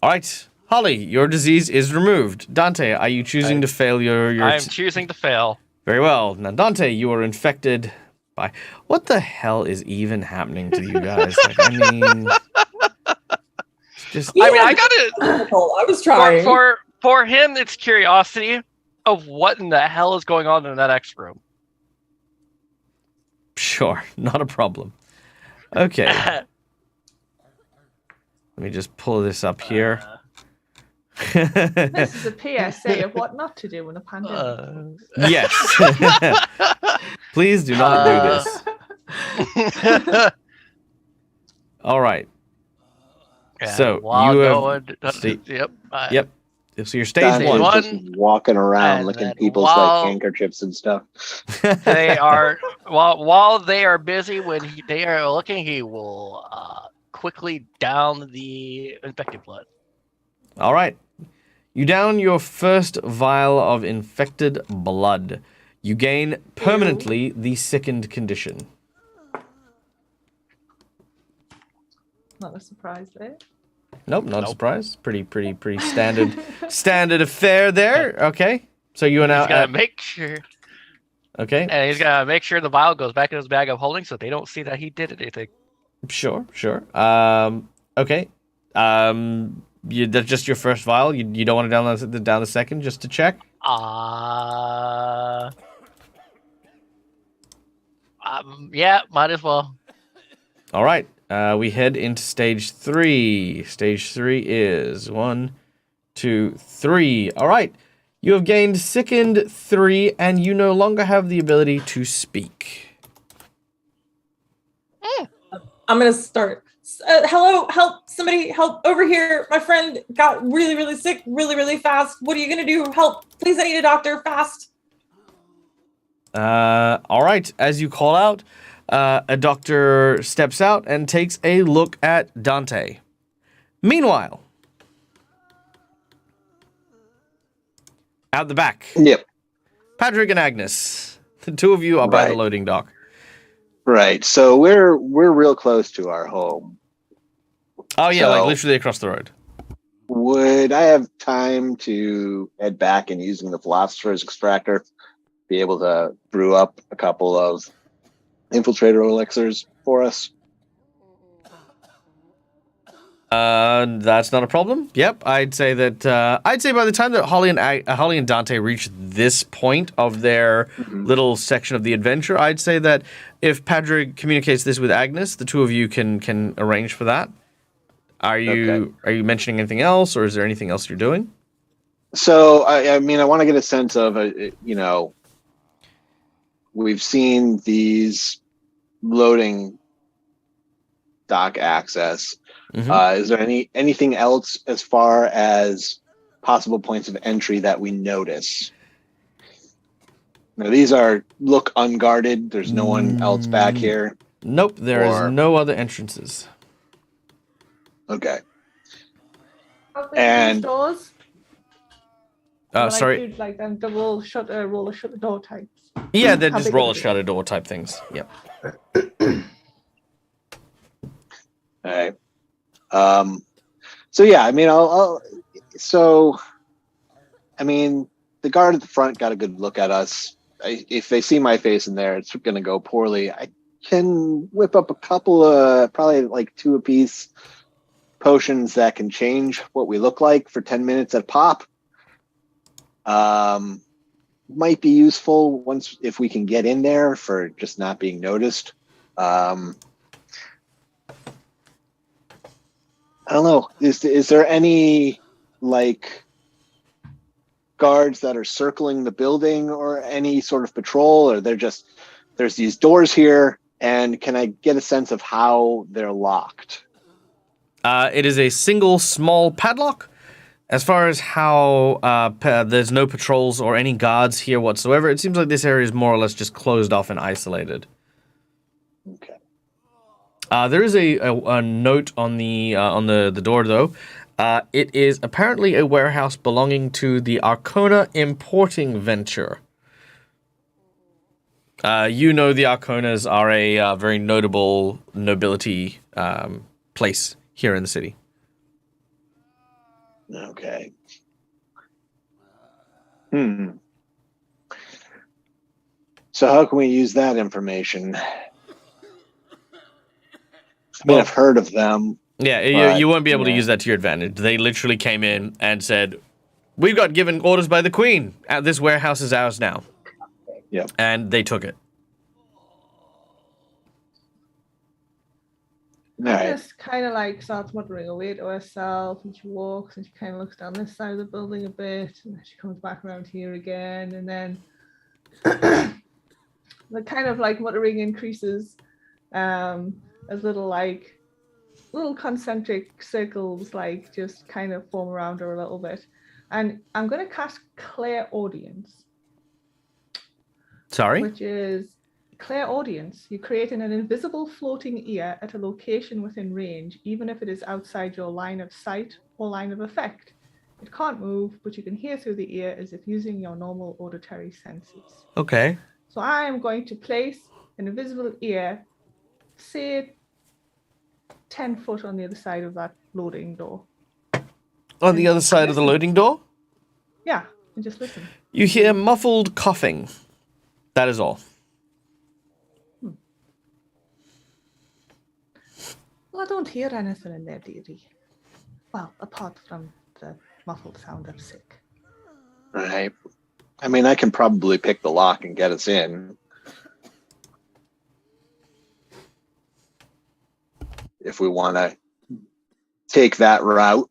All right. Holly, your disease is removed. Dante, are you choosing to fail your... I'm choosing to fail. Very well. Now, Dante, you are infected by... What the hell is even happening to you guys? Like, I mean... Just... I mean, I got it. I was trying. For him, it's curiosity of what in the hell is going on in that next room. Sure, not a problem. Okay. Let me just pull this up here. This is a PSA of what not to do in a pandemic. Yes. Please do not do this. All right. Yeah, So while you have... going, Yep. Yep. So you're stage Don's 1. one. just walking around And licking then people's while- like handkerchiefs and stuff. They are while they are busy they are looking. He will quickly down the infected blood. All right. You down your first vial of infected blood. You gain permanently the sickened condition. Not a surprise there. Nope, not a surprise. Pretty standard affair there. Okay. So you are now He's gonna make sure, Okay. and he's gonna make sure the vial goes back in his bag of holding, so they don't see that he did anything. Sure. Okay. That's just your first vial. You don't want to down the second just to check? Yeah, might as well. All right. We head into stage 3. Stage 3 is 1, 2, 3. All right. You have gained sickened 3, and you no longer have the ability to speak. I'm gonna start. Hello, help! Somebody help over here! My friend got really, really sick, really, really fast. What are you gonna do? Help! Please, I need a doctor fast. All right. As you call out, a doctor steps out and takes a look at Dante. Meanwhile, out the back, Yep. Patrick and Agnes, the two of you are by the Right. loading dock. Right. So we're real close to our home. Oh yeah, like So- literally across the road. Would I have time to head back and using the philosopher's extractor be able to brew up a couple of infiltrator elixirs for us? That's not a problem. Yep, I'd say that. I'd say by the time that Holly and Dante reach this point of their little section of the adventure, I'd say that if Padraig communicates this with Agnes, the two of you can arrange for that. Are you mentioning anything else, or is there anything else you're doing? So I mean, I want to get a sense of we've seen these loading dock access. Is there anything else as far as possible points of entry that we notice? Now, these look unguarded. There's no one else back here. Nope, there is no other entrances. Okay. And doors. Sorry. Like them double shutter, roller shutter door types. Yeah, they're just roller shutter door type things. Yep. All right. So yeah, I mean, I mean, the guard at the front got a good look at us. If they see my face in there, it's going to go poorly. I can whip up a couple of, probably like 2 apiece potions that can change what we look like for 10 minutes at pop. Might be useful if we can get in there for just not being noticed. I don't know. Is there any like guards that are circling the building or any sort of patrol, or there's these doors here, and can I get a sense of how they're locked? It is a single small padlock. As far as how there's no patrols or any guards here whatsoever, it seems like this area is more or less just closed off and isolated. Okay. There is a note on the door, though. It is apparently a warehouse belonging to the Arcona Importing Venture. You know the Arconas are a very notable nobility place here in the city. Okay. So how can we use that information? I mean, I've heard of them. Yeah, you won't be able to use that to your advantage. They literally came in and said, "We've got given orders by the Queen. This warehouse is ours now." Yep. And they took it. Just kind of like starts muttering away to herself, and she walks and she kind of looks down this side of the building a bit, and then she comes back around here again, and then the kind of like muttering increases as little concentric circles like just kind of form around her a little bit. And I'm going to cast Clairaudience. Sorry? Which is Clairaudience. You create an invisible floating ear at a location within range, even if it is outside your line of sight or line of effect. It can't move, but you can hear through the ear as if using your normal auditory senses. Okay. So I am going to place an invisible ear, say 10 foot on the other side of that loading door. On the other side of the loading door? Yeah, and just listen. You hear muffled coughing. That is all. Well, I don't hear anything in there, dearie. Well, apart from the muffled sound of sick. Right. I mean, I can probably pick the lock and get us in. If we want to take that route.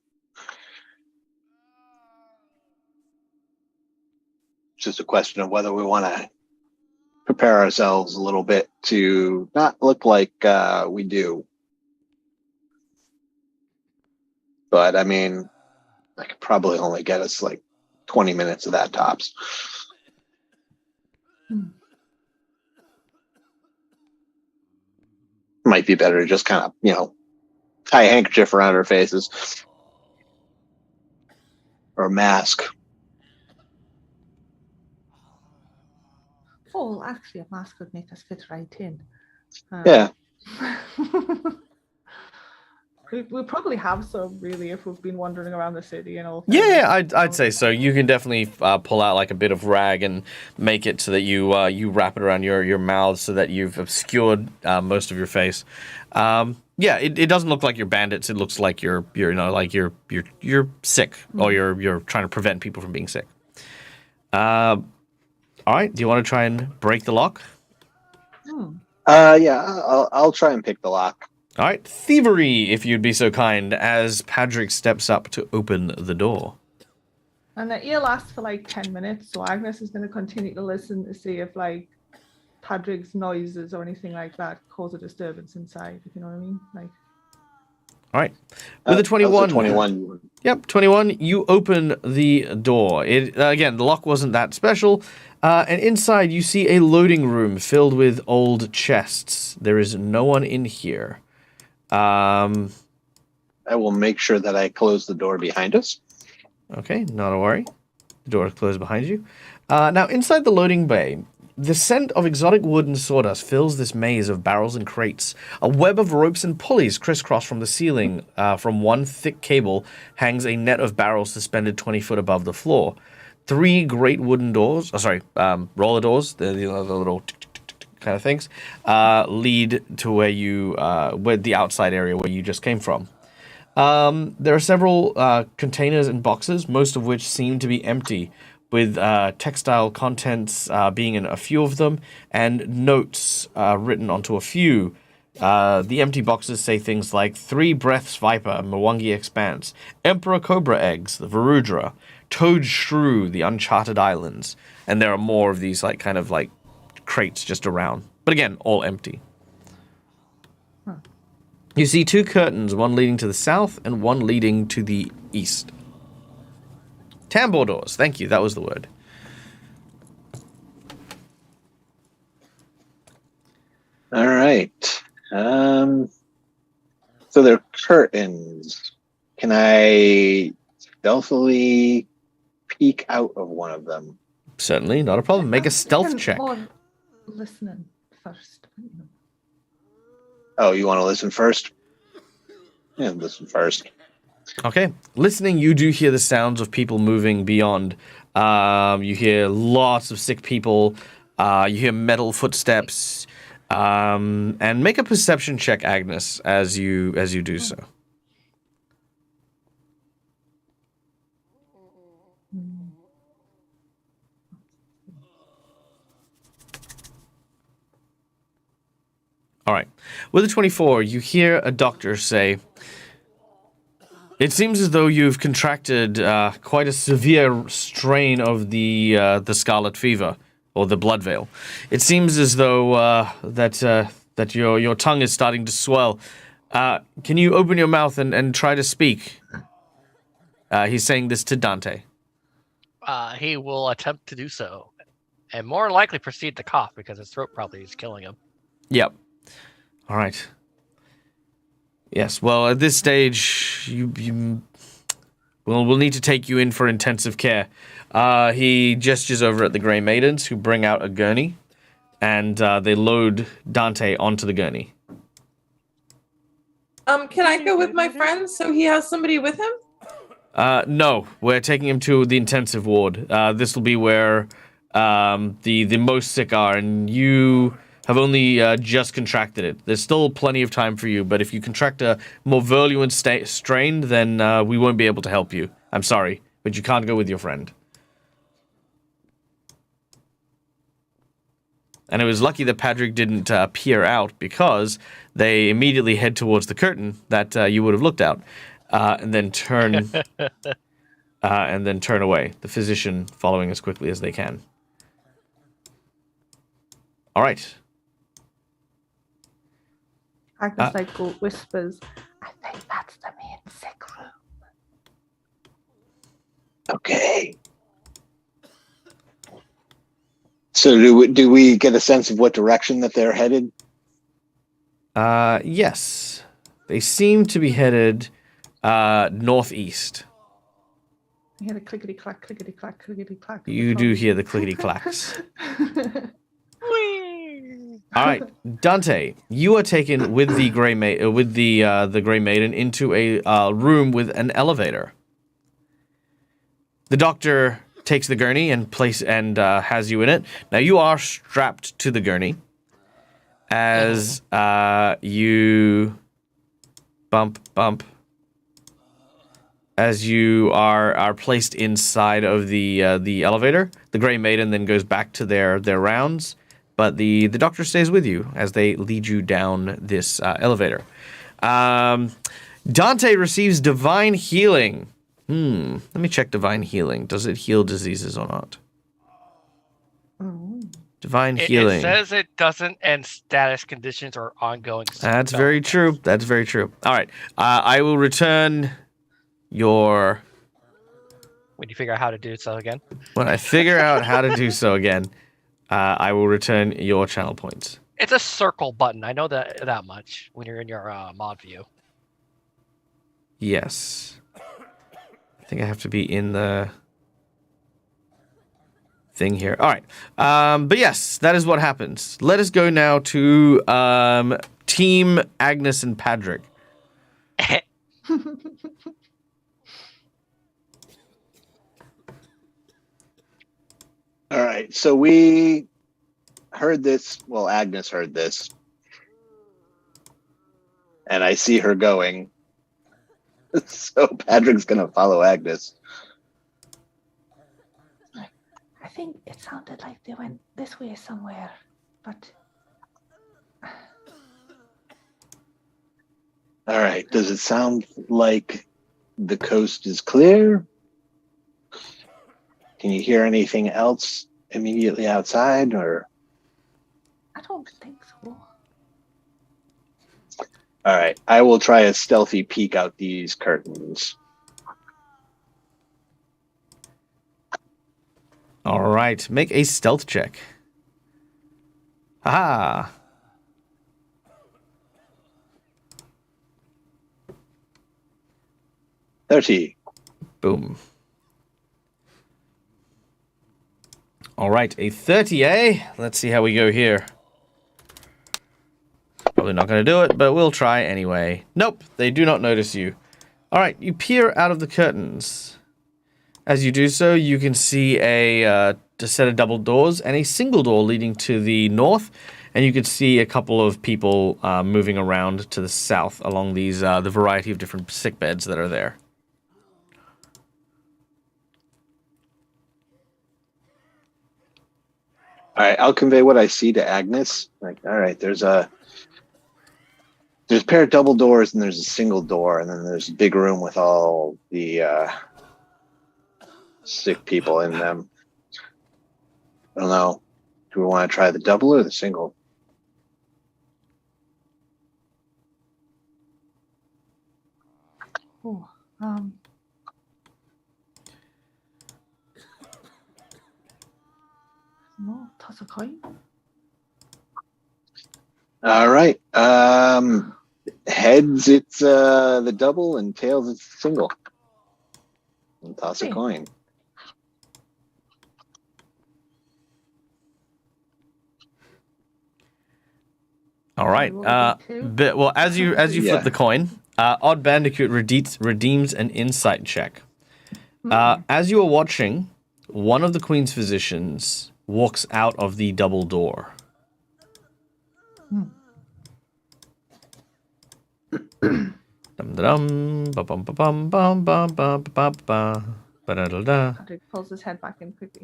It's just a question of whether we want to prepare ourselves a little bit to not look like we do. But I mean, I could probably only get us like 20 minutes of that tops. Might be better to just kind of, tie a handkerchief around our faces. Or a mask. Oh, actually, a mask would make us fit right in. Yeah. We probably have some, really, if we've been wandering around the city and all. Yeah, I'd say so. You can definitely pull out like a bit of rag and make it so that you wrap it around your mouth so that you've obscured most of your face. Yeah, it doesn't look like you're bandits. It looks like you're sick, or you're trying to prevent people from being sick. All right. Do you want to try and break the lock? Yeah, I'll try and pick the lock. All right. Thievery, if you'd be so kind, as Padrick steps up to open the door. And the ear lasts for like 10 minutes, so Agnes is going to continue to listen to see if like Padrick's noises or anything like that cause a disturbance inside, if you know what I mean. Like, all right. With a 21. 21. Yep, 21. You open the door. It again, the lock wasn't that special. And inside you see a loading room filled with old chests. There is no one in here. I will make sure that I close the door behind us. Okay, not a worry. The door is closed behind you. Now, inside the loading bay, the scent of exotic wood and sawdust fills this maze of barrels and crates. A web of ropes and pulleys crisscross from the ceiling. From one thick cable hangs a net of barrels suspended 20 foot above the floor. 3 great wooden doors, roller doors, the little kind of things, lead to where the outside area where you just came from. There are several containers and boxes, most of which seem to be empty, with textile contents being in a few of them, and notes written onto a few. The empty boxes say things like 3 Breaths Viper, Mwangi Expanse, Emperor Cobra Eggs, the Varudra, Toad Shrew, the Uncharted Islands, and there are more of these kind of crates just around. But again, all empty. You see 2 curtains, one leading to the south and one leading to the east. Tambour doors. Thank you. That was the word. All right. So they're curtains. Can I stealthily peek out of one of them? Certainly, not a problem. Make a stealth check. Listening first. Oh, you want to listen first? Yeah, listen first. Okay. Listening, you do hear the sounds of people moving beyond. You hear lots of sick people. You hear metal footsteps. And make a perception check, Agnes, as you do so. All right. With a 24, you hear a doctor say, "It seems as though you've contracted quite a severe strain of the scarlet fever, or the blood veil. It seems as though that your tongue is starting to swell. Can you open your mouth and try to speak?" He's saying this to Dante. He will attempt to do so, and more likely proceed to cough because his throat probably is killing him. Yep. All right. Yes, well, at this stage, we'll need to take you in for intensive care. He gestures over at the Grey Maidens, who bring out a gurney, and they load Dante onto the gurney. Can I go with my friend so he has somebody with him? No, we're taking him to the intensive ward. This will be where the most sick are, and you have only just contracted it. There's still plenty of time for you, but if you contract a more virulent strain, then we won't be able to help you. I'm sorry, but you can't go with your friend. And it was lucky that Padrick didn't peer out, because they immediately head towards the curtain that you would have looked out, and then turn away. The physician following as quickly as they can. All right. Agnes whispers, "I think that's the main sick room." Okay. So do we get a sense of what direction that they're headed? Yes. They seem to be headed northeast. You hear the clickety-clack, clickety-clack, clickety-clack. You do hear the clickety-clacks. All right, Dante, you are taken with the Grey Maiden into a room with an elevator. The doctor takes the gurney and has you in it. Now you are strapped to the gurney. as you bump as you are placed inside of the elevator. The Grey Maiden then goes back to their rounds, but the doctor stays with you as they lead you down this elevator. Dante receives divine healing. Let me check divine healing. Does it heal diseases or not? Divine healing. It says it doesn't, and status conditions or ongoing. That's very true. That's very true. All right. I will return your... When you figure out how to do so again. When I figure out how to do so again, I will return your channel points. It's a circle button. I know that much when you're in your mod view. Yes. I think I have to be in the thing here. All right. But yes, that is what happens. Let us go now to Team Agnes and Patrick. All right, so we heard this. Well, Agnes heard this, and I see her going. So Patrick's gonna follow Agnes. I think it sounded like they went this way somewhere, but... All right, does it sound like the coast is clear? Can you hear anything else immediately outside, or? I don't think so. All right, I will try a stealthy peek out these curtains. All right, make a stealth check. Aha! $30. Boom. All right, a 30, eh? Let's see how we go here. Probably not going to do it, but we'll try anyway. Nope, they do not notice you. All right, you peer out of the curtains. As you do so, you can see a set of double doors and a single door leading to the north, and you can see a couple of people moving around to the south along these the variety of different sick beds that are there. All right, I'll convey what I see to Agnes. Like, all right, there's a pair of double doors and there's a single door, and then there's a big room with all the sick people in them. I don't know. Do we want to try the double or the single? Oh, no, toss a coin. All right. Heads, it's the double, and tails, it's the single. And toss a coin. All right. Well, as you flip the coin, Odd Bandicoot redeems an insight check. As you are watching, one of the Queen's physicians walks out of the double door. Patrick pulls his head back in quickly.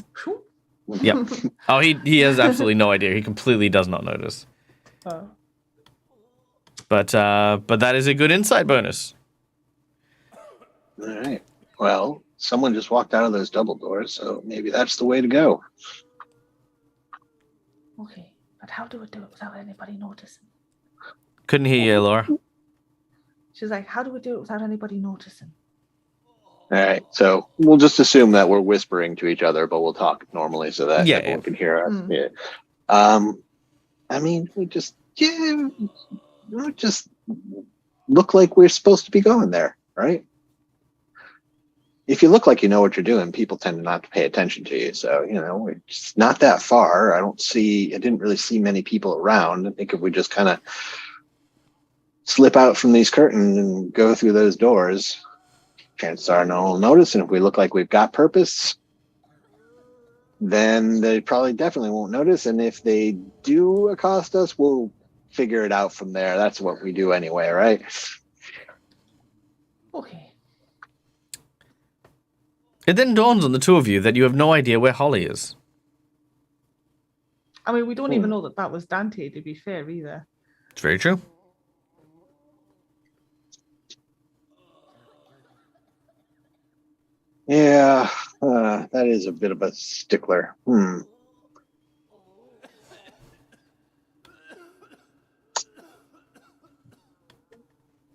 Yep. Oh, he has absolutely no idea. He completely does not notice. Oh. But that is a good insight bonus. All right. Well, someone just walked out of those double doors, so maybe that's the way to go. Okay, but how do we do it without anybody noticing? Couldn't hear you, Laura. She's like, how do we do it without anybody noticing? All right. So we'll just assume that we're whispering to each other, but we'll talk normally so that everyone can hear us. Mm. Yeah. I mean, we just look like we're supposed to be going there, right? If you look like you know what you're doing, people tend not to pay attention to you. So, it's not that far. I didn't really see many people around. I think if we just kind of slip out from these curtains and go through those doors, chances are no one will notice. And if we look like we've got purpose, then they probably definitely won't notice. And if they do accost us, we'll figure it out from there. That's what we do anyway, right? Okay. It then dawns on the two of you that you have no idea where Holly is. I mean, we don't even know that that was Dante, to be fair, either. It's very true. Yeah, that is a bit of a stickler.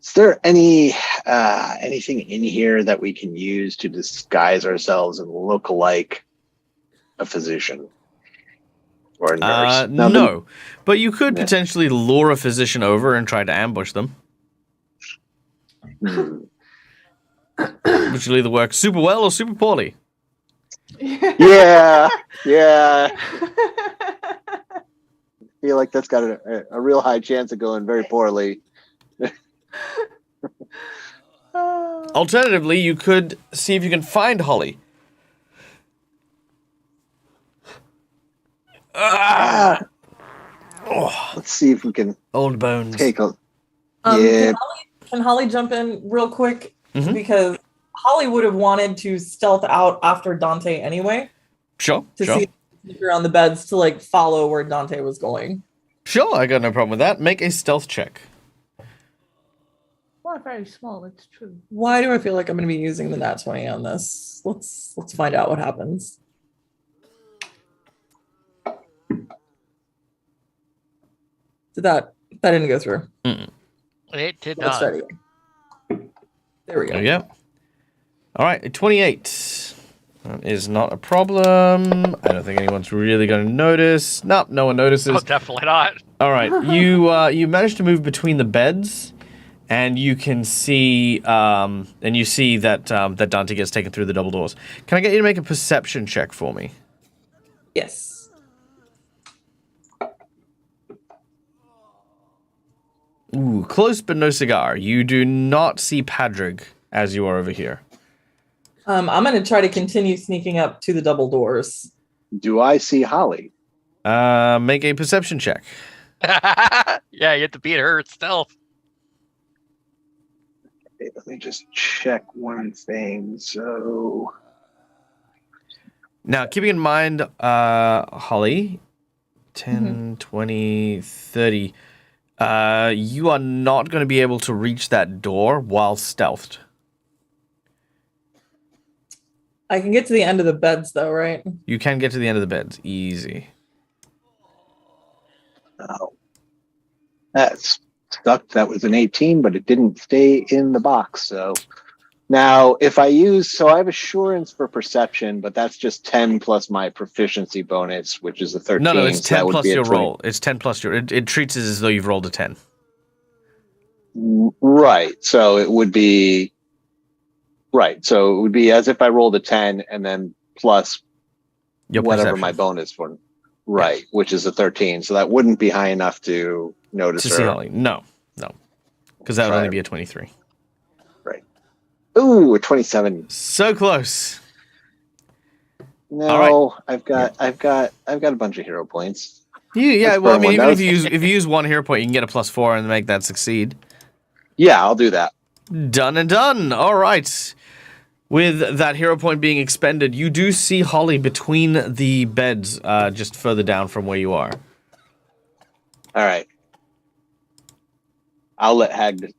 Is there anything in here that we can use to disguise ourselves and look like a physician or a nurse? No, but you could potentially lure a physician over and try to ambush them. Which will either work super well or super poorly. Yeah. I feel like that's got a real high chance of going very poorly. Alternatively, you could see if you can find Holly. Let's see if we can Old bones. take a... Can Holly jump in real quick? Mhm. Because Holly would have wanted to stealth out after Dante anyway. Sure. To see if you're on the beds to like follow where Dante was going. Sure, I got no problem with that. Make a stealth check. Well, very small, it's true. Why do I feel like I'm going to be using the nat 20 on this? Let's find out what happens. That didn't go through. It did Let's not. try it again. There we go. There we go. All right, a 28. That is not a problem. I don't think anyone's really going to notice. Nope, no one notices. Oh, definitely not. All right, you managed to move between the beds, and you can see that that Dante gets taken through the double doors. Can I get you to make a perception check for me? Yes. Ooh, close but no cigar. You do not see Padrig as you are over here. I'm going to try to continue sneaking up to the double doors. Do I see Holly? Make a perception check. Yeah, you have to beat her at stealth. Okay, let me just check one thing. So... Now, keeping in mind, Holly, 10, 20, 30, you are not going to be able to reach that door while stealthed. I can get to the end of the beds, though, right? You can get to the end of the beds. Easy. Oh, that's sucked. That was an 18, but it didn't stay in the box. So now if I I have assurance for perception, but that's just 10 plus my proficiency bonus, which is a 13. No, it's 10 so plus your your roll. It's 10 plus your... It treats it as though you've rolled a 10. Right. So it would be... Right. So it would be as if I rolled a 10 and then plus Your whatever perception. my bonus for... Right, which is a 13. So that wouldn't be high enough to notice To her. see Holly. No. Because that would Try only it. be a 23. Ooh, a 27. So close. No, All I've got a bunch of hero points. Yeah, Let's well, I burn mean, one even down. if you use one hero point, you can get a +4 and make that succeed. Yeah, I'll do that. Done and done. All right. With that hero point being expended, you do see Holly between the beds, just further down from where you are. All right. I'll let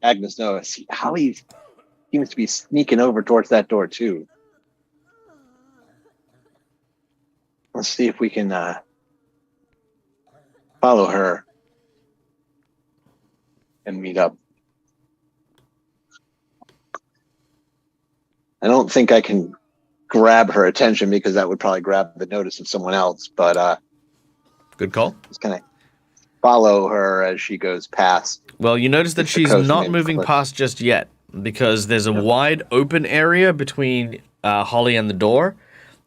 Agnes know. See, Holly seems to be sneaking over towards that door too. Let's see if we can follow her and meet up. I don't think I can grab her attention because that would probably grab the notice of someone else, but Good call. just kind of follow her as she goes past. Well, you notice that The she's coast not named moving Cliff. past just yet, because there's a wide open area between Holly and the door,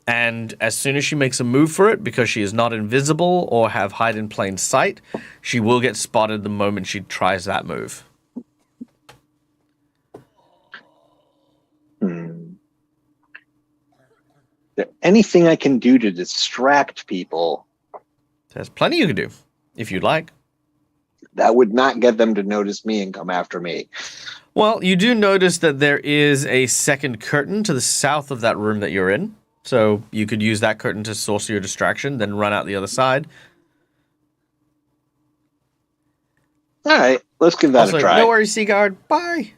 and as soon as she makes a move for it, because she is not invisible or have hide in plain sight, she will get spotted the moment she tries that move. Is there anything I can do to distract people? There's plenty you can do, if you'd like. That would not get them to notice me and come after me. Well, you do notice that there is a second curtain to the south of that room that you're in. So you could use that curtain to source your distraction, then run out the other side. All right, let's give that Also, a try. no worries, Seaguard. Bye.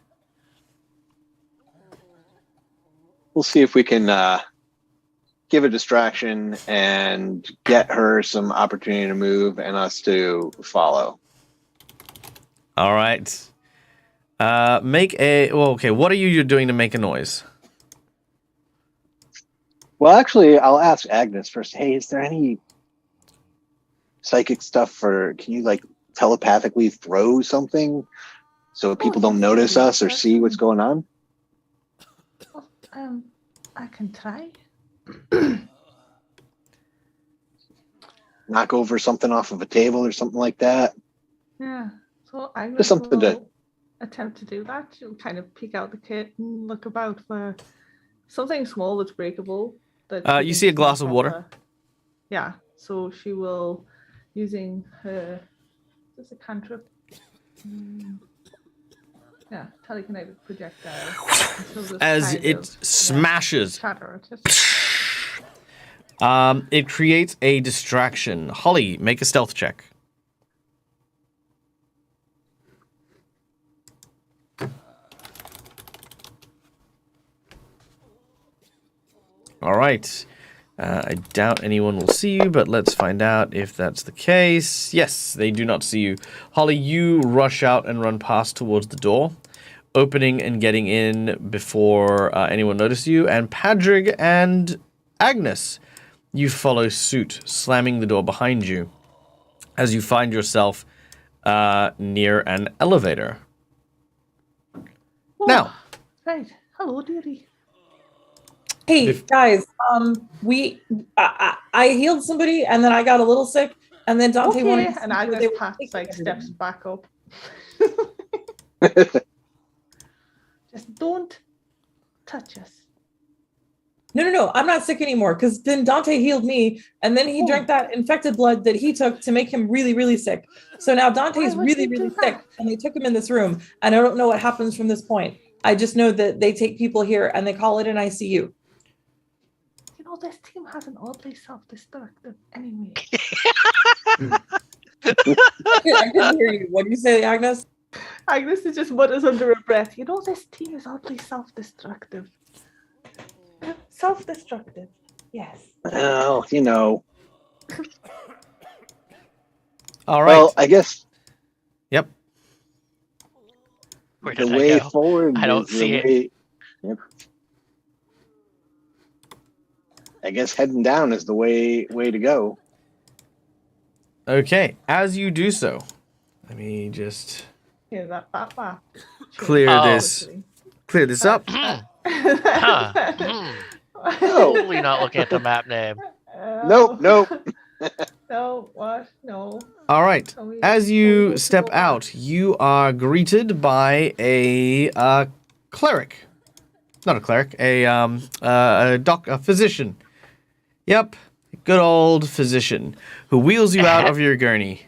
We'll see if we can give a distraction and get her some opportunity to move and us to follow. All right. Make a... Well, okay, what are you doing to make a noise? Well, actually, I'll ask Agnes first. Hey, is there any psychic stuff for... Can you, like, telepathically throw something so people don't notice us or see what's going on? I can try. Knock over something off of a table or something like that? Yeah. So I Just something to... attempt to do that. She'll kind of peek out the curtain, look about for something small that's breakable. That You see a glass of water. Yeah. So she will, using her... Is this a cantrip? Yeah, telekinetic projectile. As it smashes, Shatter it. it creates a distraction. Holly, make a stealth check. All right. I doubt anyone will see you, but let's find out if that's the case. Yes, they do not see you. Holly, you rush out and run past towards the door, opening and getting in before anyone notices you. And Padrig and Agnes, you follow suit, slamming the door behind you as you find yourself near an elevator. Oh, Now. Right. Hello, dearie. Hey guys, I healed somebody and then I got a little sick and then Dante wanted to and Agnes steps back up. Just don't touch us. No, I'm not sick anymore because then Dante healed me and then he drank that infected blood that he took to make him really, really sick. So now Dante's really, really sick and they took him in this room and I don't know what happens from this point. I just know that they take people here and they call it an ICU. You know, this team has an oddly self-destructive enemy. I couldn't hear you. What do you say, Agnes? Agnes is just mutters under her breath. You know, this team is oddly self-destructive. Self-destructive, yes. Well, you know. All right. Well, I guess Yep. Where the did way I go? forward. I don't is the see it. way- Yep. I guess heading down is the way to go. Okay. As you do so, let me just Here's that bat. clear Oh. this up. Huh. No. Totally not looking at the map name. Nope. No, what? No. All right. Tell me- As tell me you what to step go out, you are greeted by a cleric. Not a cleric, a physician. Yep, good old physician who wheels you out of your gurney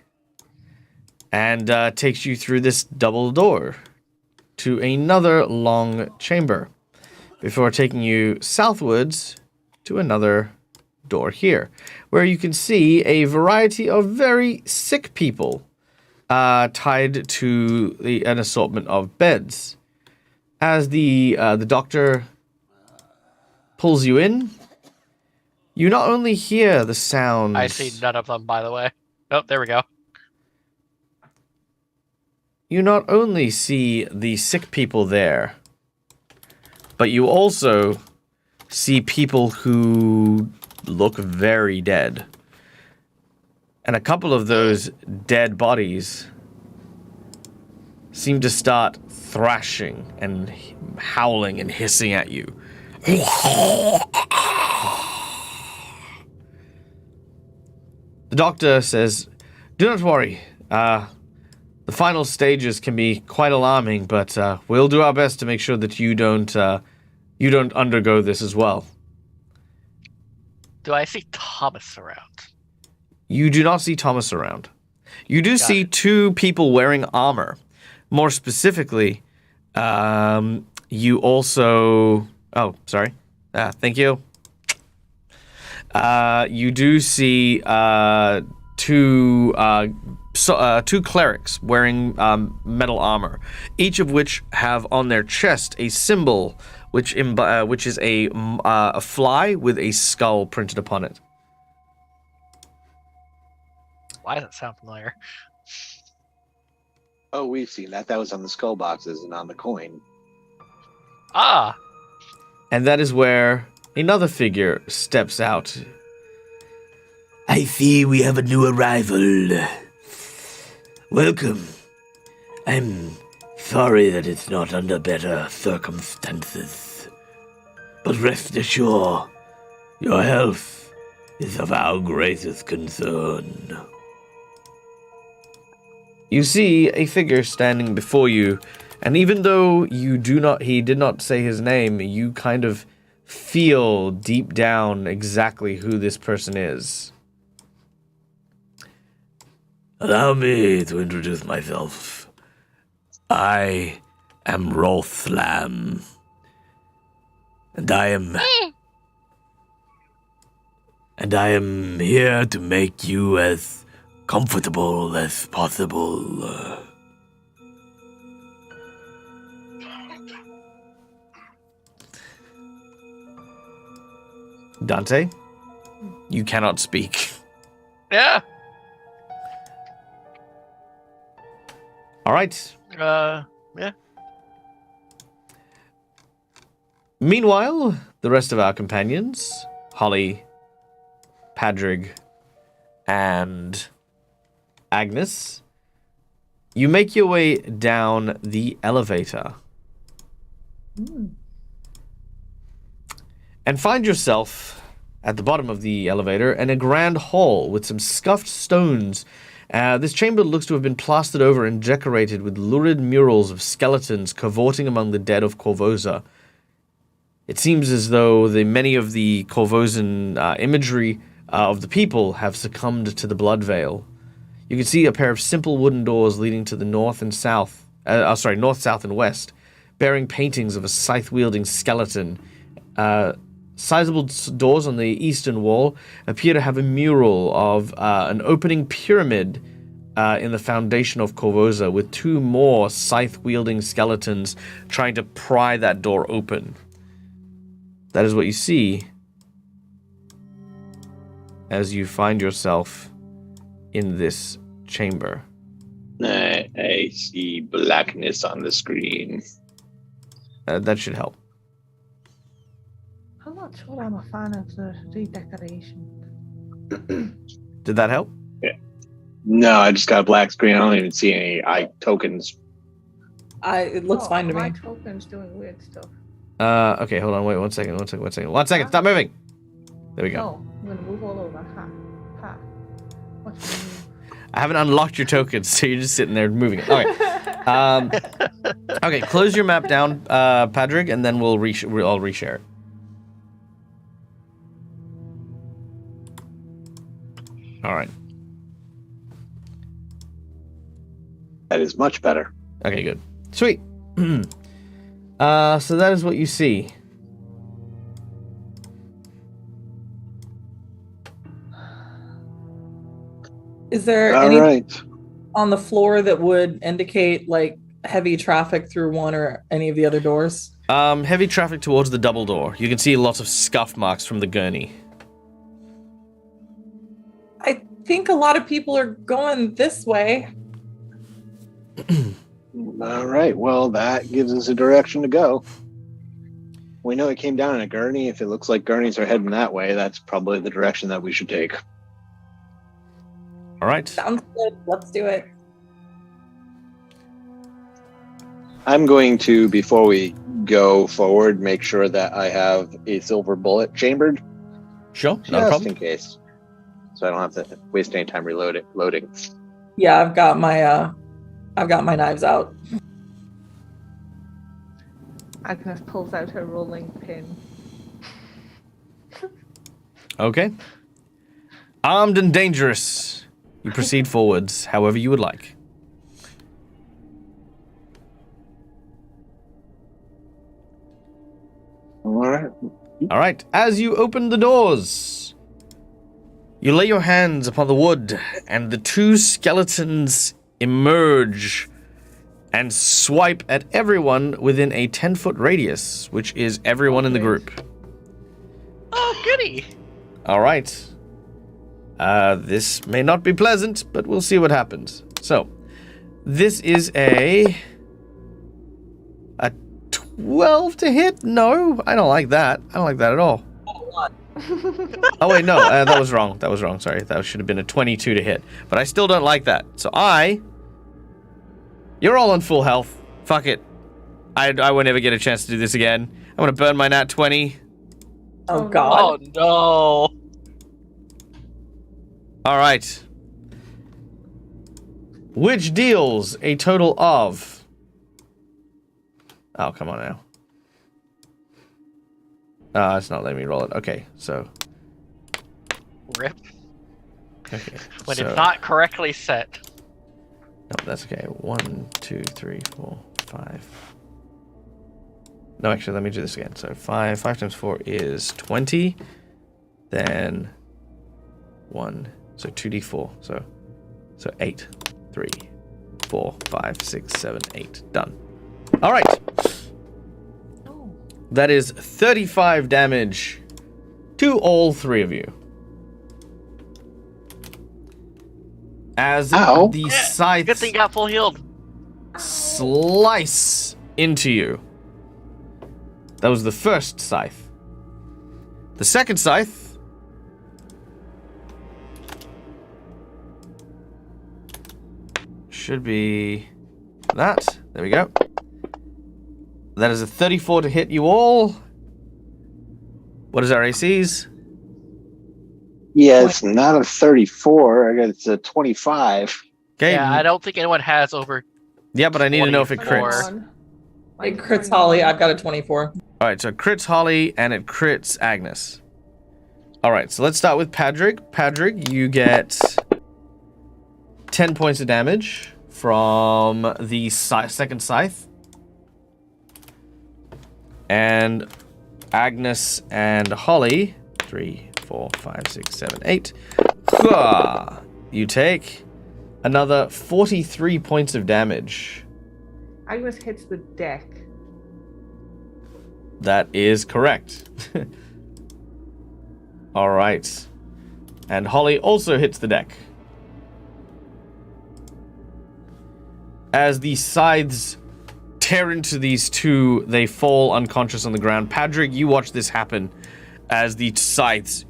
and takes you through this double door to another long chamber before taking you southwards to another door here, where you can see a variety of very sick people tied to an assortment of beds. As the doctor pulls you in, you not only hear the sounds... I see none of them, by the way. Oh, there we go. You not only see the sick people there, but you also see people who look very dead. And a couple of those dead bodies seem to start thrashing and howling and hissing at you. The doctor says, "Do not worry. The final stages can be quite alarming, but we'll do our best to make sure that you don't undergo this as well." Do I see Thomas around? You do not see Thomas around. You do see it. 2 people wearing armor. More specifically, you also... Oh, sorry. Thank you. You do see 2 clerics wearing metal armor, each of which have on their chest a symbol which is a fly with a skull printed upon it. Why does it sound familiar? Oh, we've seen that. That was on the skull boxes and on the coin. Ah, And that is where another figure steps out. I see we have a new arrival. Welcome. I'm sorry that it's not under better circumstances. But rest assured, your health is of our greatest concern. You see a figure standing before you, and even though he did not say his name, you kind of feel deep down exactly who this person is. Allow me to introduce myself. I am Rothlam. And I am here to make you as comfortable as possible. Dante, you cannot speak. yeah. All right. Yeah. Meanwhile, the rest of our companions, Holly, Padrig, and Agnes, you make your way down the elevator. And find yourself at the bottom of the elevator in a grand hall with some scuffed stones. This chamber looks to have been plastered over and decorated with lurid murals of skeletons cavorting among the dead of Korvosa. It seems as though many of the Korvosan imagery of the people have succumbed to the blood veil. You can see a pair of simple wooden doors leading to the north, south, and west, bearing paintings of a scythe-wielding skeleton. Sizable doors on the eastern wall appear to have a mural of an opening pyramid in the foundation of Korvosa, with 2 more scythe-wielding skeletons trying to pry that door open. That is what you see as you find yourself in this chamber. I see blackness on the screen. That should help. I'm not sure I'm a fan of the redecoration. Did that help? No, I just got a black screen. I don't even see any eye tokens. It looks fine to my me. token's doing weird stuff. Okay, hold on, wait, one second, stop moving! There we go. No, I'm gonna move all over. Ha. What's your move? I haven't unlocked your tokens, so you're just sitting there moving it. Okay. Okay, close your map down, Padrig, and then I'll reshare it. Alright. That is much better. Okay, good. Sweet. So that is what you see. Is there All any right. on the floor that would indicate like heavy traffic through one or any of the other doors? Heavy traffic towards the double door. You can see lots of scuff marks from the gurney. I think a lot of people are going this way. All right. Well, that gives us a direction to go. We know it came down in a gurney. If it looks like gurneys are heading that way, that's probably the direction that we should take. All right. Sounds good. Let's do it. I'm going to, before we go forward, make sure that I have a silver bullet chambered, Sure, not a just problem. in case, so I don't have to waste any time loading. Yeah, I've got my knives out. Agnes pulls out her rolling pin. Okay. Armed and dangerous, You proceed forwards however you would like. All right. As you open the doors, you lay your hands upon the wood, and the two skeletons emerge and swipe at everyone within a 10-foot radius, which is everyone in the group. Oh, goody. All right. This may not be pleasant, but we'll see what happens. So, this is a 12 to hit? No, I don't like that. I don't like that at all. Oh, wait, no, that was wrong. That was wrong, sorry. That should have been a 22 to hit. But I still don't like that. So you're all on full health. Fuck it. I won't ever get a chance to do this again. I'm going to burn my nat 20. Oh, God. Oh, no. All right. Which deals a total of... Oh, come on now. It's not letting me roll it. Okay, so... Rip. Okay, When so... it's not correctly set. No, that's okay. 1, 2, 3, 4, 5. No, actually, let me do this again. So 5 times 4 is 20. Then 1. So 2d4. So 8. 3, 4, 5, 6, 7, 8. Done. All right. That is 35 damage to all three of you. As the scythes Good thing you got full healed. slice into you. That was the first scythe. The second scythe should be that. There we go. That is a 34 to hit you all. What is our ACs? Yeah, it's not a 34. I guess it's a 25. Okay. Yeah, I don't think anyone has over. Yeah, but I need to know if it 24. crits. It crits Holly. I've got a 24. All right, so it crits Holly and it crits Agnes. All right, so let's start with Padrig. Padrig, you get 10 points of damage from the second scythe. And Agnes and Holly, 3, 4, 5, 6, 7, 8. You take another 43 points of damage. Agnes hits the deck. That is correct. All right. And Holly also hits the deck. As the scythes tear into these two, they fall unconscious on the ground. Padrig, you watch this happen as the scythes...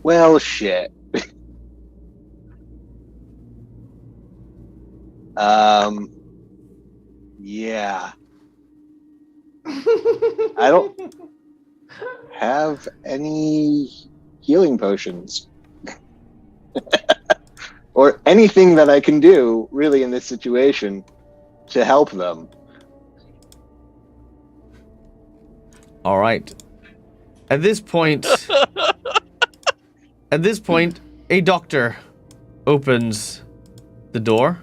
Well, shit. Yeah. I don't have any healing potions. Or anything that I can do, really, in this situation to help them. All right. At this point, a doctor opens the door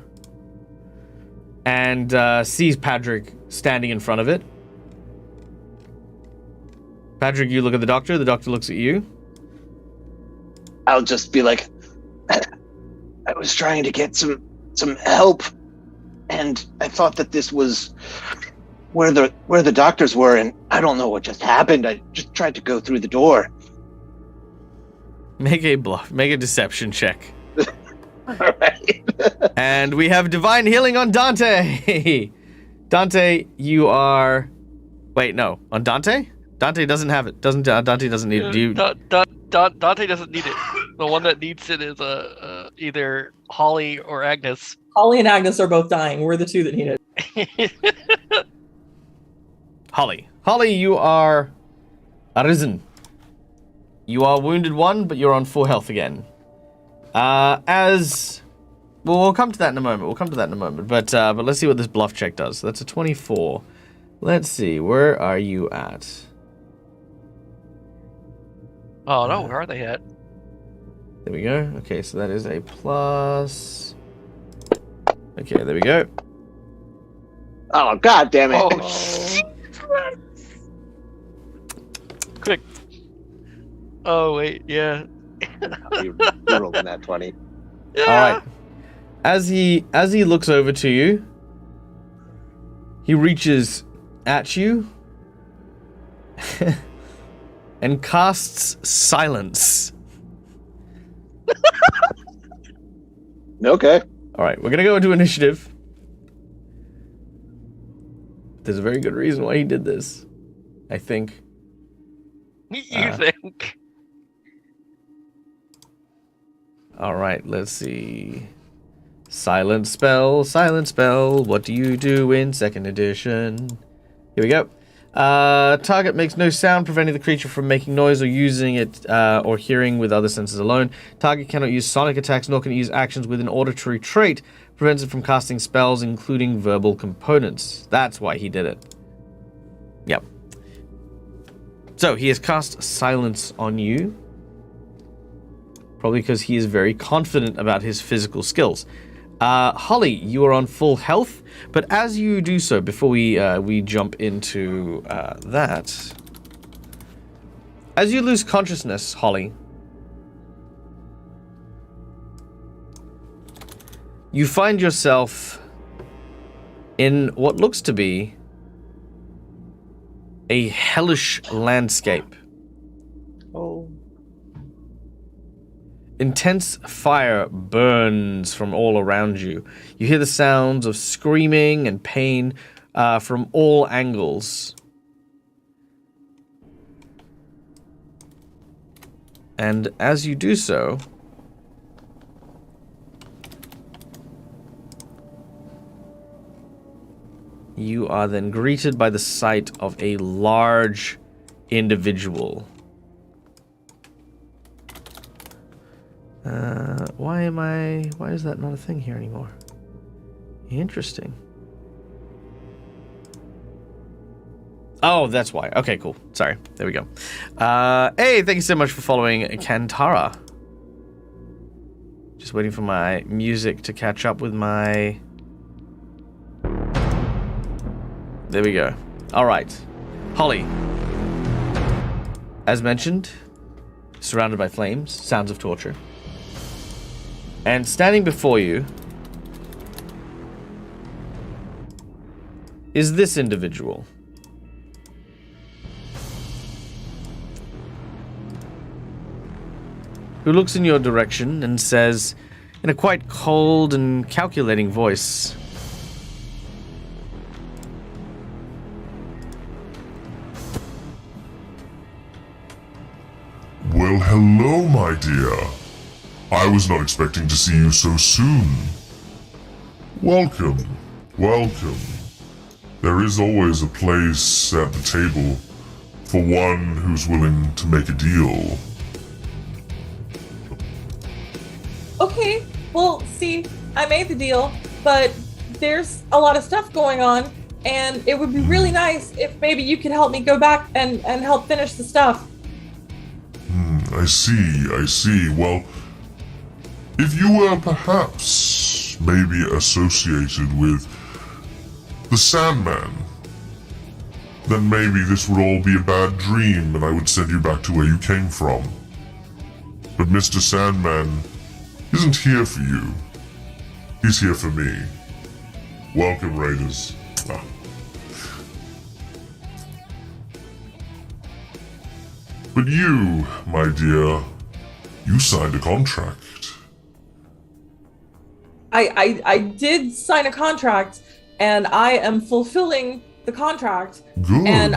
and sees Padrig standing in front of it. Padrig, you look at the doctor looks at you. I'll just be like, I was trying to get some help, and I thought that this was where the doctors were, and I don't know what just happened. I just tried to go through the door. Make a deception check. All right. And we have divine healing on Dante. Dante, you are... Wait, no. On Dante? Dante doesn't have it. Dante doesn't need it. Do you... Dante doesn't need it. The one that needs it is either Holly or Agnes. Holly and Agnes are both dying. We're the two that need it. Holly. Holly, you are arisen. You are wounded 1, but you're on full health again. We'll come to that in a moment. But let's see what this bluff check does. So that's a 24. Let's see. Where are you at? Oh no, where are they at? There we go. Okay, so that is a plus. Okay, there we go. Oh, God damn it. Oh, quick. Oh, wait, yeah. You rolled in that 20. Yeah. All right. As he looks over to you, he reaches at you and casts silence. Okay. All right, we're gonna go into initiative. There's a very good reason why he did this, I think. You think? All right, let's see. Silent spell, silent spell. What do you do in 2nd edition? Here we go. Target makes no sound, preventing the creature from making noise or using it or hearing with other senses alone. Target cannot use sonic attacks, nor can it use actions with an auditory trait. Prevents it from casting spells, including verbal components. That's why he did it. Yep. So he has cast silence on you. Probably because he is very confident about his physical skills. Holly, you are on full health, but as you do so, before we jump into that, as you lose consciousness, Holly, you find yourself in what looks to be a hellish landscape. Oh. Intense fire burns from all around you. You hear the sounds of screaming and pain from all angles. And as you do so, you are then greeted by the sight of a large individual. Why is that not a thing here anymore? Interesting. Oh, that's why. Okay, cool. Sorry. There we go. Hey, thank you so much for following Kantara. Just waiting for my music to catch up with my... There we go. All right. Holly. As mentioned, surrounded by flames, sounds of torture. And standing before you is this individual. Who looks in your direction and says, in a quite cold and calculating voice, Well, hello, my dear. I was not expecting to see you so soon. Welcome, welcome. There is always a place at the table for one who's willing to make a deal. Okay, well, see, I made the deal, but there's a lot of stuff going on, and it would be really nice if maybe you could help me go back and help finish the stuff. I see. Well, if you were perhaps maybe associated with the Sandman, then maybe this would all be a bad dream and I would send you back to where you came from. But Mr. Sandman isn't here for you. He's here for me. Welcome, Raiders. But you, my dear, you signed a contract. I did sign a contract, and I am fulfilling the contract. Good. And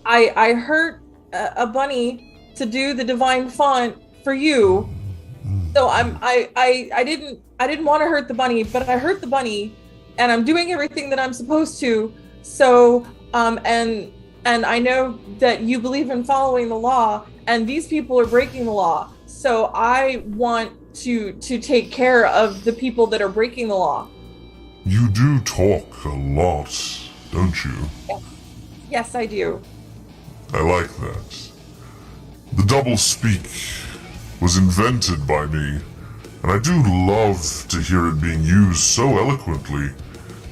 I hurt a bunny to do the divine font for you. So I didn't want to hurt the bunny, but I hurt the bunny, and I'm doing everything that I'm supposed to. So and I know that you believe in following the law, and these people are breaking the law. So I want to take care of the people that are breaking the law. You do talk a lot, don't you? Yes, I do. I like that. The double speak was invented by me, and I do love to hear it being used so eloquently.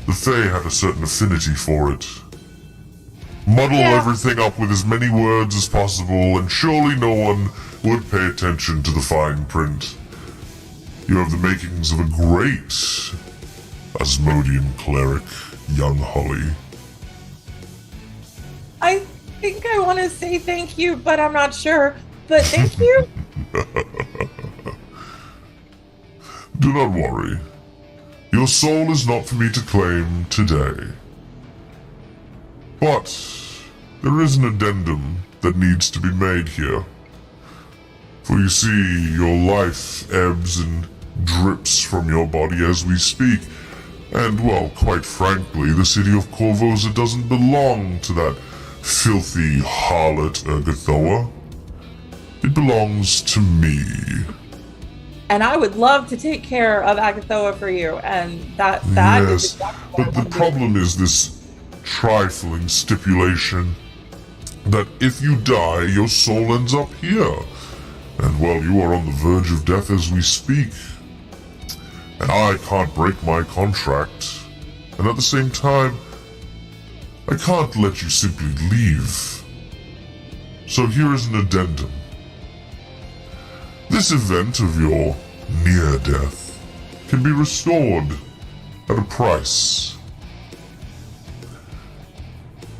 The Fae have a certain affinity for it. Muddle everything up with as many words as possible, and surely no one would pay attention to the fine print. You have the makings of a great Asmodean cleric, young Holly. I think I want to say thank you, but I'm not sure. But thank you. Do not worry. Your soul is not for me to claim today. But there is an addendum that needs to be made here. For you see, your life ebbs and drips from your body as we speak. And, well, quite frankly, the city of Korvosa doesn't belong to that filthy harlot Urgathoa. It belongs to me. And I would love to take care of Agathoa for you. And that Yes, is exactly what but I the want to problem is this trifling stipulation that if you die, your soul ends up here. And, well, you are on the verge of death as we speak. And I can't break my contract. And at the same time, I can't let you simply leave. So here is an addendum. This event of your near death can be restored at a price.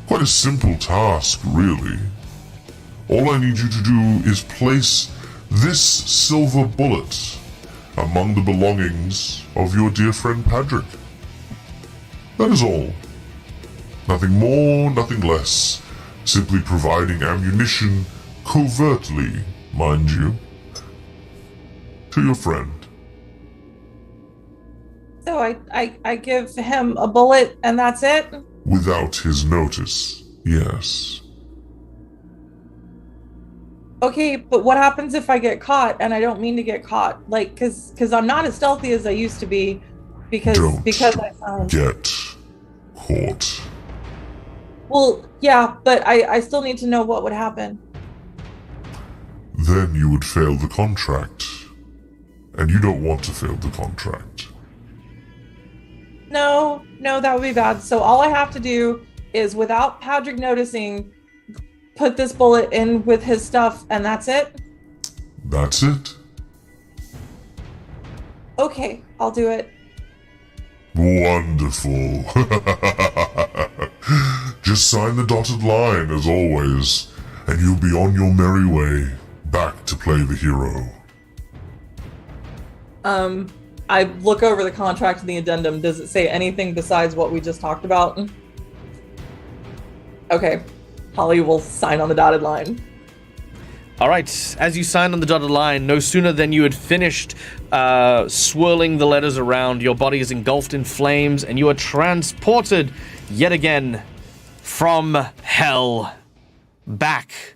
Quite a simple task, really. All I need you to do is place this silver bullet among the belongings of your dear friend Patrick. That is all. Nothing more, nothing less. Simply providing ammunition covertly, mind you, to your friend. So I give him a bullet and that's it? Without his notice, yes. Okay, but what happens if I get caught and I don't mean to get caught? Like, cause I'm not as stealthy as I used to be because I sound... Get caught. Well, yeah, but I still need to know what would happen. Then you would fail the contract. And you don't want to fail the contract. No, that would be bad. So all I have to do is, without Patrick noticing, put this bullet in with his stuff, and that's it? That's it. Okay, I'll do it. Wonderful. Just sign the dotted line, as always, and you'll be on your merry way back to play the hero. I look over the contract and the addendum. Does it say anything besides what we just talked about? Okay. Holly will sign on the dotted line. All right. As you sign on the dotted line, no sooner than you had finished swirling the letters around, your body is engulfed in flames, and you are transported yet again from hell back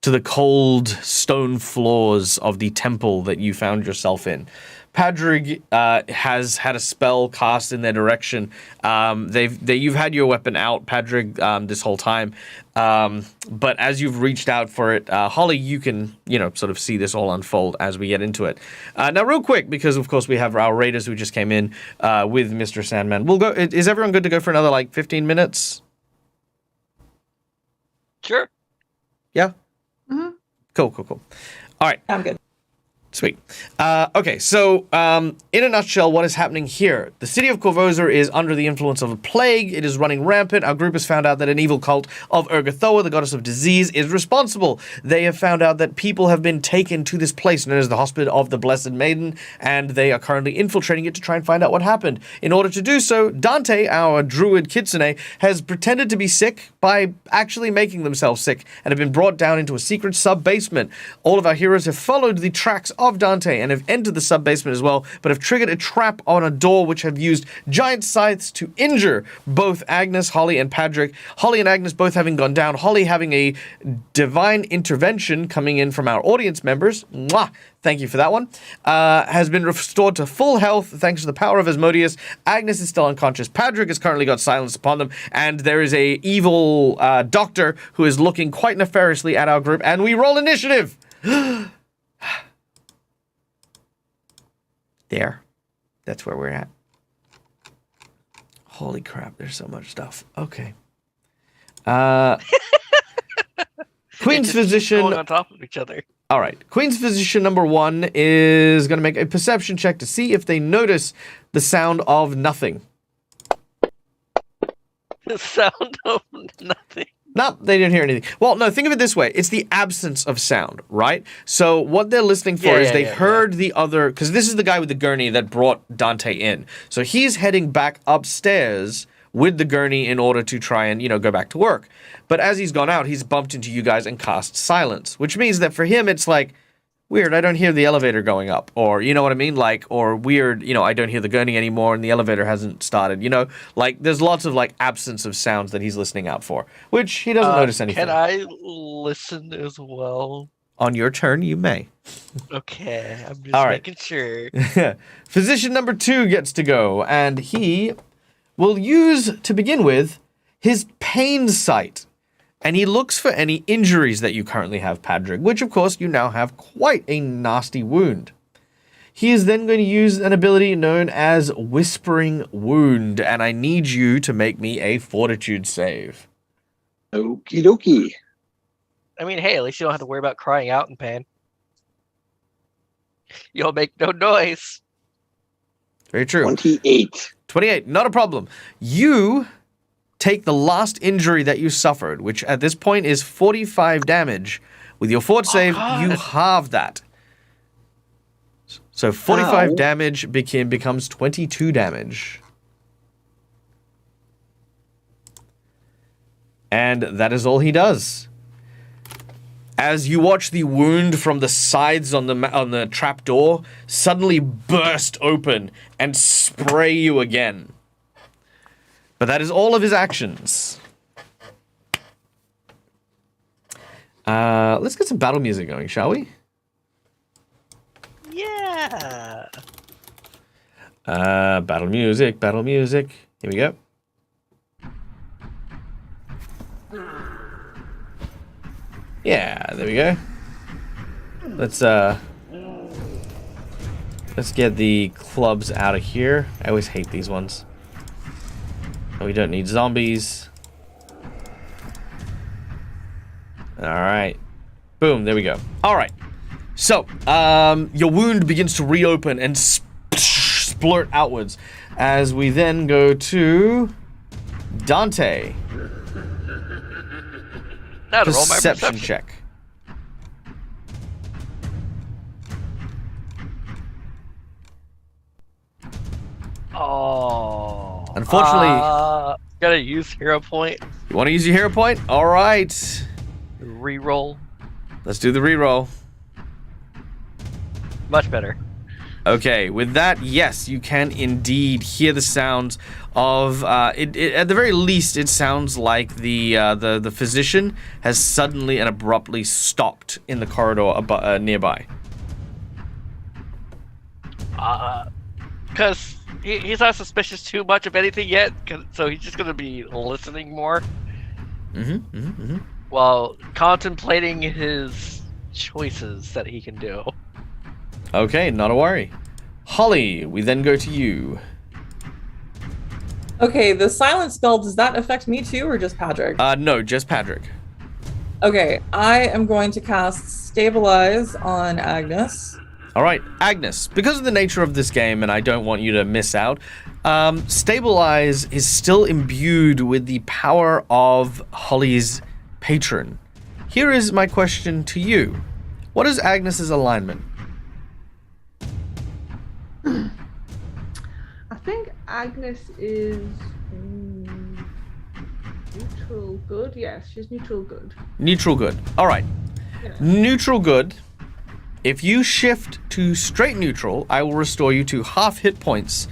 to the cold stone floors of the temple that you found yourself in. Padrig has had a spell cast in their direction. You've had your weapon out, Padrig, this whole time. But as you've reached out for it, Holly, you can, sort of see this all unfold as we get into it. Now, real quick, because of course we have our raiders who just came in with Mr. Sandman. We'll go. Is everyone good to go for another 15 minutes? Sure. Yeah. Mm-hmm. Cool. All right. I'm good. Sweet. Okay, so in a nutshell, what is happening here? The city of Korvosa is under the influence of a plague. It is running rampant. Our group has found out that an evil cult of Urgathoa, the goddess of disease, is responsible. They have found out that people have been taken to this place known as the Hospital of the Blessed Maiden, and they are currently infiltrating it to try and find out what happened. In order to do so, Dante, our druid kitsune, has pretended to be sick by actually making themselves sick and have been brought down into a secret sub-basement. All of our heroes have followed the tracks of Dante and have entered the sub-basement as well, but have triggered a trap on a door which have used giant scythes to injure both Agnes, Holly, and Padrick. Holly and Agnes both having gone down, Holly having a divine intervention coming in from our audience members. Mwah! Thank you for that one. Has been restored to full health thanks to the power of Asmodeus. Agnes is still unconscious. Padrick has currently got silence upon them, and there is a evil doctor who is looking quite nefariously at our group, and we roll initiative! There. That's where we're at. Holy crap, there's so much stuff. Okay. Queen's Physician. Going on top of each other. All right. Queen's Physician number 1 is going to make a perception check to see if they notice the sound of nothing. The sound of nothing. No, they didn't hear anything. Well, no, think of it this way. It's the absence of sound, right? So what they're listening for is they heard the other... Because this is the guy with the gurney that brought Dante in. So he's heading back upstairs with the gurney in order to try and, go back to work. But as he's gone out, he's bumped into you guys and cast silence, which means that for him, it's like, weird, I don't hear the elevator going up. Or, you know what I mean? Like, or weird, I don't hear the gurney anymore and the elevator hasn't started, Like, there's lots of, absence of sounds that he's listening out for, which he doesn't notice anything. Can I listen as well? On your turn, you may. Okay, I'm just All right. making sure. Physician number 2 gets to go, and he will use, to begin with, his pain sight. And he looks for any injuries that you currently have, Patrick, which, of course, you now have quite a nasty wound. He is then going to use an ability known as Whispering Wound, and I need you to make me a Fortitude save. Okie dokie. I mean, hey, at least you don't have to worry about crying out in pain. You'll make no noise. Very true. 28. 28, not a problem. You take the last injury that you suffered, which at this point is 45 damage. With your fort save, you halve that. So 45 damage becomes 22 damage. And that is all he does. As you watch the wound from the sides on the trapdoor suddenly burst open and spray you again. But that is all of his actions. Let's get some battle music going, shall we? Yeah. Battle music, battle music. Here we go. Yeah, there we go. Let's get the clubs out of here. I always hate these ones. We don't need zombies. Alright. Boom, there we go. Alright. So, your wound begins to reopen and splurt outwards. As we then go to Dante. Now to roll my Perception check. Oh. Unfortunately, gotta use hero point. you want to use your hero point? All right. Reroll. Let's do the reroll. Much better. Okay, with that, yes, you can indeed hear the sounds of it. At the very least, it sounds like the physician has suddenly and abruptly stopped in the corridor nearby. Because he's not suspicious too much of anything yet, so he's just gonna be listening more. While contemplating his choices that he can do. Okay, not a worry. Holly, we then go to you. Okay, the silence spell, does that affect me too, or just Patrick? No, just Patrick. Okay, I am going to cast Stabilize on Agnes. All right, Agnes, because of the nature of this game, and I don't want you to miss out, Stabilize is still imbued with the power of Holly's patron. Here is my question to you. What is Agnes's alignment? I think Agnes is neutral good. Yes, she's neutral good. Neutral good. All right. Yeah. Neutral good. If you shift to straight neutral, I will restore you to half hit points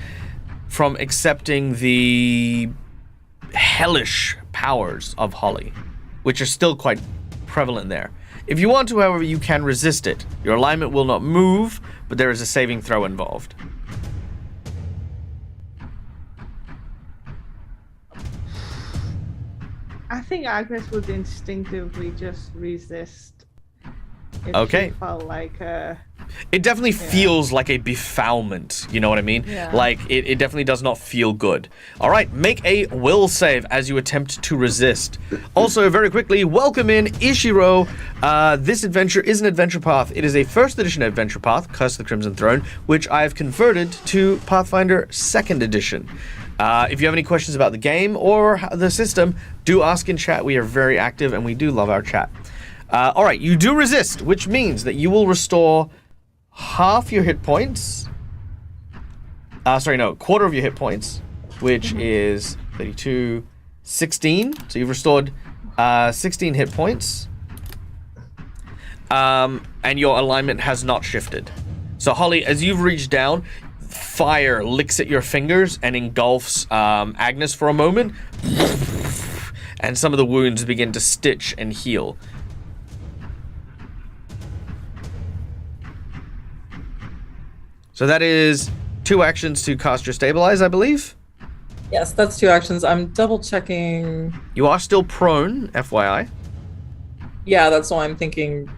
from accepting the hellish powers of Holly, which are still quite prevalent there. If you want to, however, you can resist it. Your alignment will not move, but there is a saving throw involved. I think Agnes would instinctively just resist if Okay. she felt like It definitely feels like a befoulment. You know what I mean? Yeah. Like, it definitely does not feel good. All right, make a will save as you attempt to resist. Also, very quickly, welcome in Ishiro. This adventure is an adventure path. It is a first edition adventure path, Curse of the Crimson Throne, which I've converted to Pathfinder 2nd edition. If you have any questions about the game or the system, do ask in chat. We are very active and we do love our chat. All right, you do resist, which means that you will restore half your hit points. Quarter of your hit points, which is 32, 16. So you've restored 16 hit points. And your alignment has not shifted. So Holly, as you've reached down, fire licks at your fingers and engulfs Agnes for a moment. And some of the wounds begin to stitch and heal. So that is 2 actions to cast your stabilize, I believe. Yes, that's 2 actions. I'm double checking. You are still prone, FYI. Yeah, that's why I'm thinking.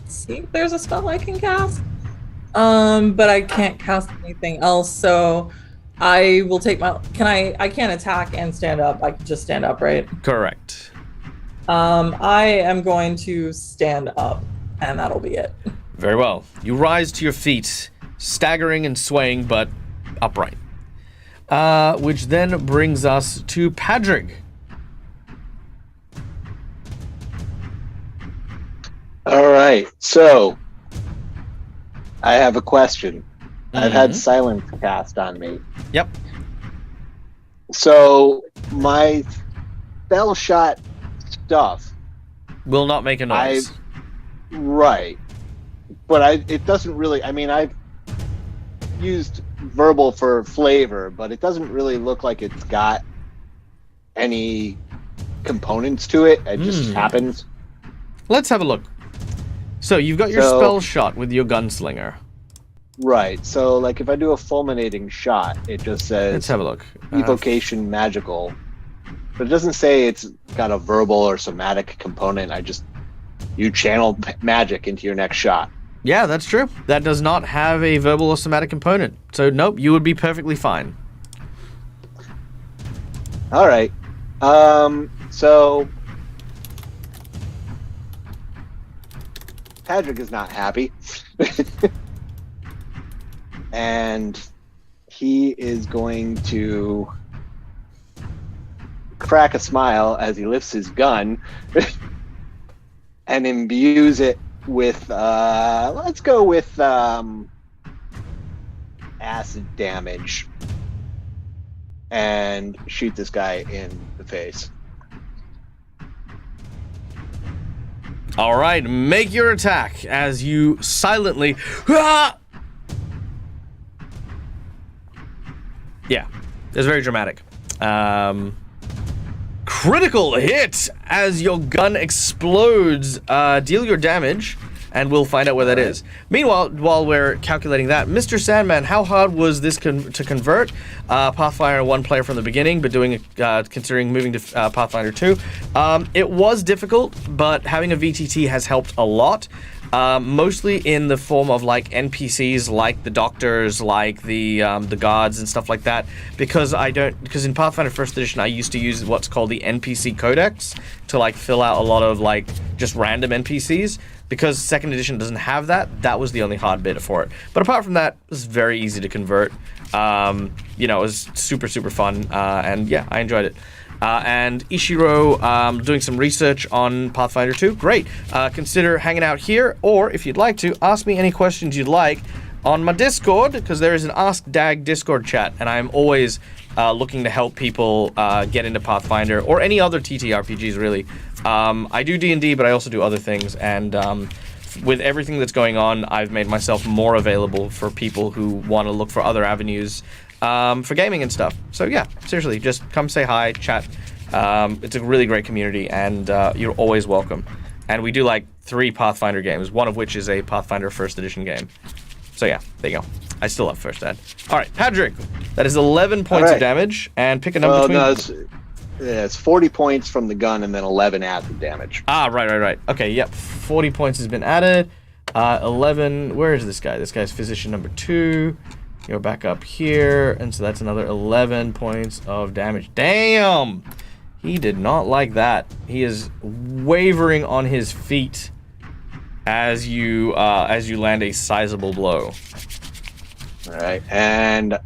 See if there's a spell I can cast. But I can't cast anything else, so I will take my. I can't attack and stand up. I can just stand up, right? Correct. I am going to stand up, and that'll be it. Very well. You rise to your feet, staggering and swaying, but upright. Which then brings us to Padrig. All right, so I have a question. I've had silence cast on me. Yep. So my spell shot stuff Will not make a noise. Right. But it doesn't really, I mean, I've used verbal for flavor, but it doesn't really look like it's got any components to it. It just happens. Let's have a look. So you've got your spell shot with your gunslinger. Right. So like if I do a fulminating shot, it just says Let's have a look. evocation magical. But it doesn't say it's got a verbal or somatic component. You channel magic into your next shot. Yeah, that's true. That does not have a verbal or somatic component. So nope, you would be perfectly fine. All right. So Patrick is not happy. And he is going to crack a smile as he lifts his gun and imbues it with let's go with acid damage and shoot this guy in the face. All right, make your attack as you silently. Ah! Yeah, it's very dramatic. Critical hit as your gun explodes. Deal your damage, and we'll find out where that is. Meanwhile, while we're calculating that, Mr. Sandman, how hard was this to convert? Pathfinder 1 player from the beginning, but considering moving to Pathfinder 2. It was difficult, but having a VTT has helped a lot. Mostly in the form of like NPCs, like the doctors, like the guards and stuff like that. Because in Pathfinder First Edition, I used to use what's called the NPC Codex to like fill out a lot of like just random NPCs. Because Second Edition doesn't have that, that was the only hard bit for it. But apart from that, it was very easy to convert. It was super, super fun, and yeah, I enjoyed it. And Ishiro doing some research on Pathfinder 2. Great. Consider hanging out here, or if you'd like to, ask me any questions you'd like on my Discord, because there is an Ask Dag Discord chat, and I'm always looking to help people get into Pathfinder, or any other TTRPGs, really. I do D&D, but I also do other things, and with everything that's going on, I've made myself more available for people who want to look for other avenues for gaming and stuff. So yeah, seriously, just come say hi, chat. It's a really great community, and you're always welcome. And we do like 3 Pathfinder games, one of which is a Pathfinder First Edition game. So yeah, there you go. I still love First Ed. All right, Patrick, that is 11 points of damage, and pick a number between... it's 40 points from the gun and then 11 acid damage. Ah, right. Okay, yep. 40 points has been added. 11. Where is this guy? This guy's physician number 2. You're back up here, and so that's another 11 points of damage. Damn! He did not like that. He is wavering on his feet as you land a sizable blow. All right, and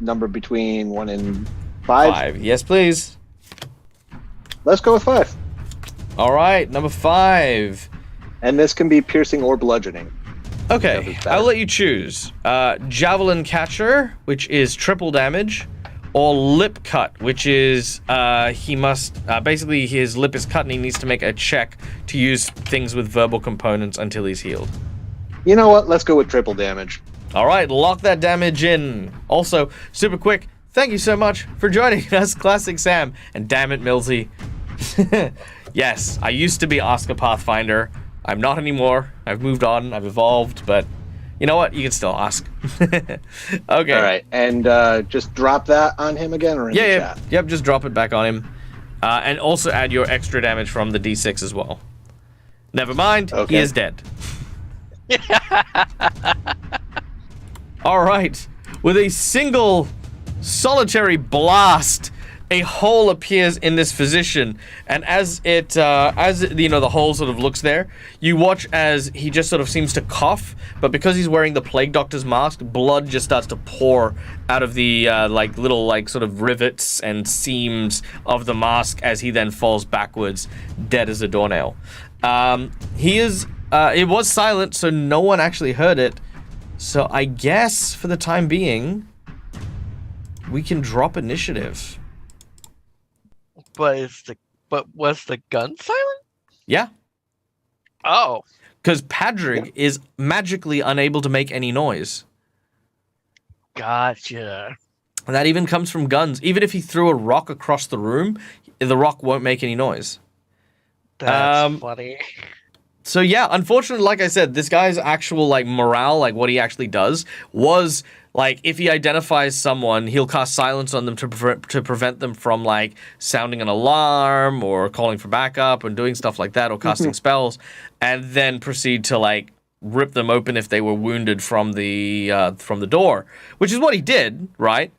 number between 1 and 5. 5. Yes, please. Let's go with 5. All right, number 5. And this can be piercing or bludgeoning. Okay, I'll let you choose. Javelin Catcher, which is triple damage, or Lip Cut, which is he must basically his lip is cut and he needs to make a check to use things with verbal components until he's healed. You know what? Let's go with triple damage. All right, lock that damage in. Also, super quick, thank you so much for joining us, Classic Sam, and damn it, Millsy. Yes, I used to be Oscar Pathfinder. I'm not anymore. I've moved on. I've evolved, but you know what? You can still ask. Okay. All right, and just drop that on him again, or in the chat? Yep, just drop it back on him. And also add your extra damage from the D6 as well. Never mind, Okay. he is dead. All right, with a single solitary blast, a hole appears in this physician, and as the hole sort of looks there, you watch as he just sort of seems to cough, but because he's wearing the plague doctor's mask, blood just starts to pour out of the little sort of rivets and seams of the mask as he then falls backwards, dead as a doornail. It was silent, so no one actually heard it. So I guess for the time being, we can drop initiative. But was the gun silent? Yeah. Oh. Because Padrig is magically unable to make any noise. Gotcha. And that even comes from guns. Even if he threw a rock across the room, the rock won't make any noise. That's funny. So yeah, unfortunately, like I said, this guy's actual morale, what he actually does, was if he identifies someone, he'll cast silence on them to prevent them from sounding an alarm or calling for backup and doing stuff like that, or casting spells, and then proceed to rip them open if they were wounded from the door, which is what he did, right?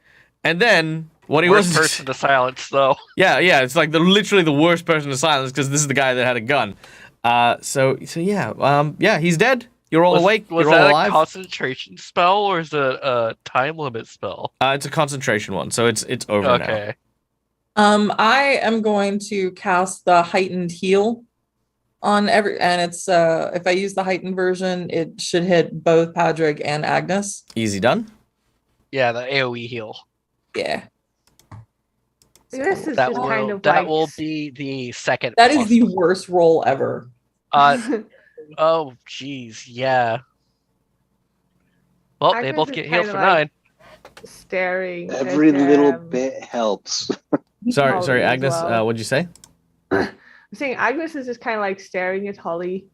And then what he Worst person to silence, though. Yeah, it's literally the worst person to silence because this is the guy that had a gun. So yeah, he's dead. You're all awake. Was You're all that alive. a concentration spell or is it a time limit spell? It's a concentration one, so it's over now. Okay. I am going to cast the heightened heal on and it's if I use the heightened version, it should hit both Padrig and Agnes. Easy done. Yeah, the AoE heal. Yeah. This is That just will kind of that will be the second. That is the possible. worst roll ever. Oh, jeez, yeah. Well, they Agnes both is get healed kinda for 9. staring. Every at little them. bit helps. Sorry, Holly as Agnes. well. What'd you say? I'm saying Agnes is just kind of staring at Holly.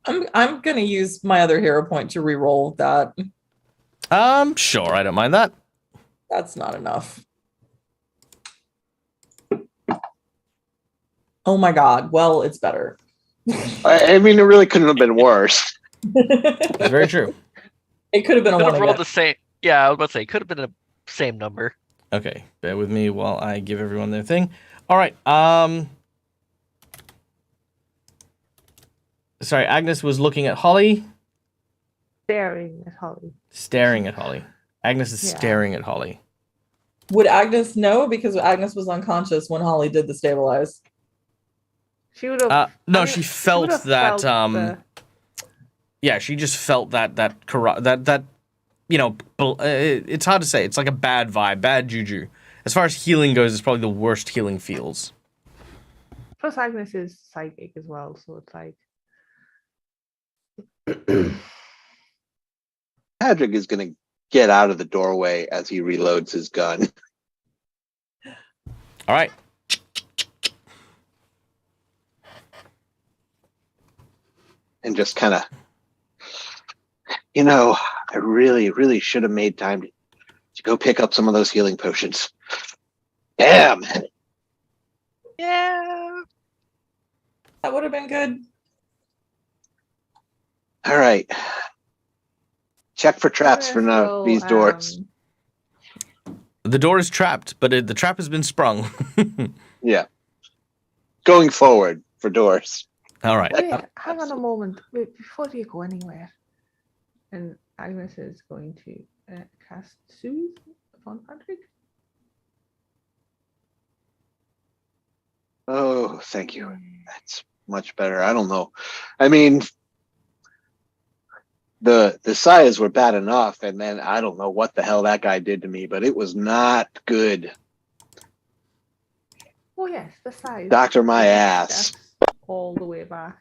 I'm gonna use my other hero point to re-roll that. Sure, I don't mind that. That's not enough. Oh my god. Well, it's better. I mean, it really couldn't have been worse. That's very true. It could have been a Could one have rolled again. the same. Yeah, I was about to say could have been the same number. Okay, bear with me while I give everyone their thing. All right. Sorry, Agnes was looking at Holly. Staring at Holly. Staring at Holly. Agnes is Yeah. staring at Holly. Would Agnes know? Because Agnes was unconscious when Holly did the stabilize. She would have. No, she felt would've that. felt the- Yeah, she just felt that it's hard to say. It's like a bad vibe, bad juju. As far as healing goes, it's probably the worst healing feels. Plus, Agnes is psychic as well, so it's Patrick is going to get out of the doorway as he reloads his gun. All right. And just kind of, I really, really should have made time to go pick up some of those healing potions. Damn. Yeah. That would have been good. All right. Check for traps for now. These doors. The door is trapped, but the trap has been sprung. Yeah. Going forward for doors. All right. Wait, hang on a moment. Wait, before you go anywhere. And Agnes is going to cast Soothe upon Patrick. Oh, thank you. That's much better. I don't know. I mean, the Sayas were bad enough, and then I don't know what the hell that guy did to me, but it was not good. Oh yes, the size. Doctor my ass. All the way back.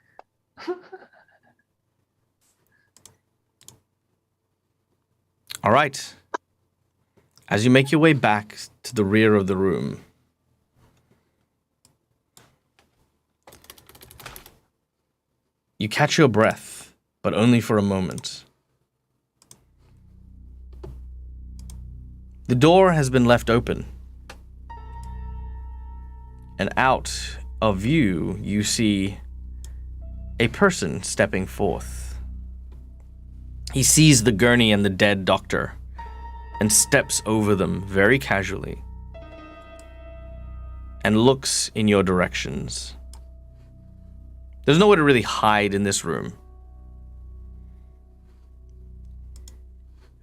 All right. As you make your way back to the rear of the room, you catch your breath, but only for a moment. The door has been left open. And out of view, you see a person stepping forth. He sees the gurney and the dead doctor and steps over them very casually and looks in your directions. There's nowhere to really hide in this room.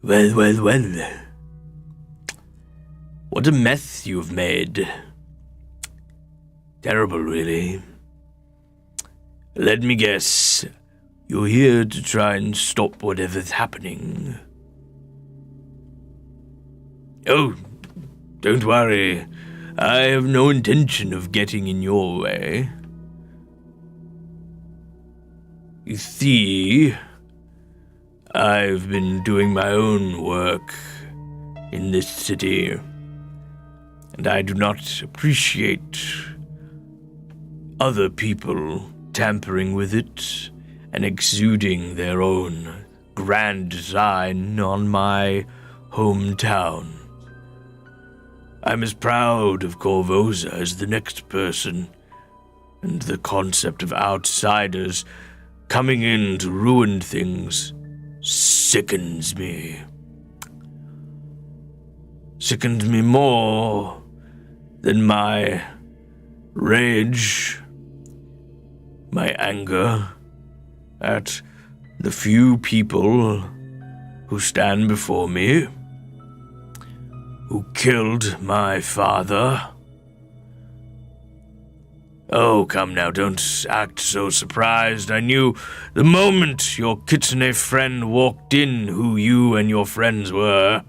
Well. What a mess you've made. Terrible, really. Let me guess. You're here to try and stop whatever's happening. Oh, don't worry. I have no intention of getting in your way. You see, I've been doing my own work in this city, and I do not appreciate other people tampering with it and exuding their own grand design on my hometown. I'm as proud of Korvosa as the next person, and the concept of outsiders coming in to ruin things sickens me. Sickens me more than my rage, my anger at the few people who stand before me, who killed my father. Oh, come now, don't act so surprised. I knew the moment your kitsune friend walked in who you and your friends were.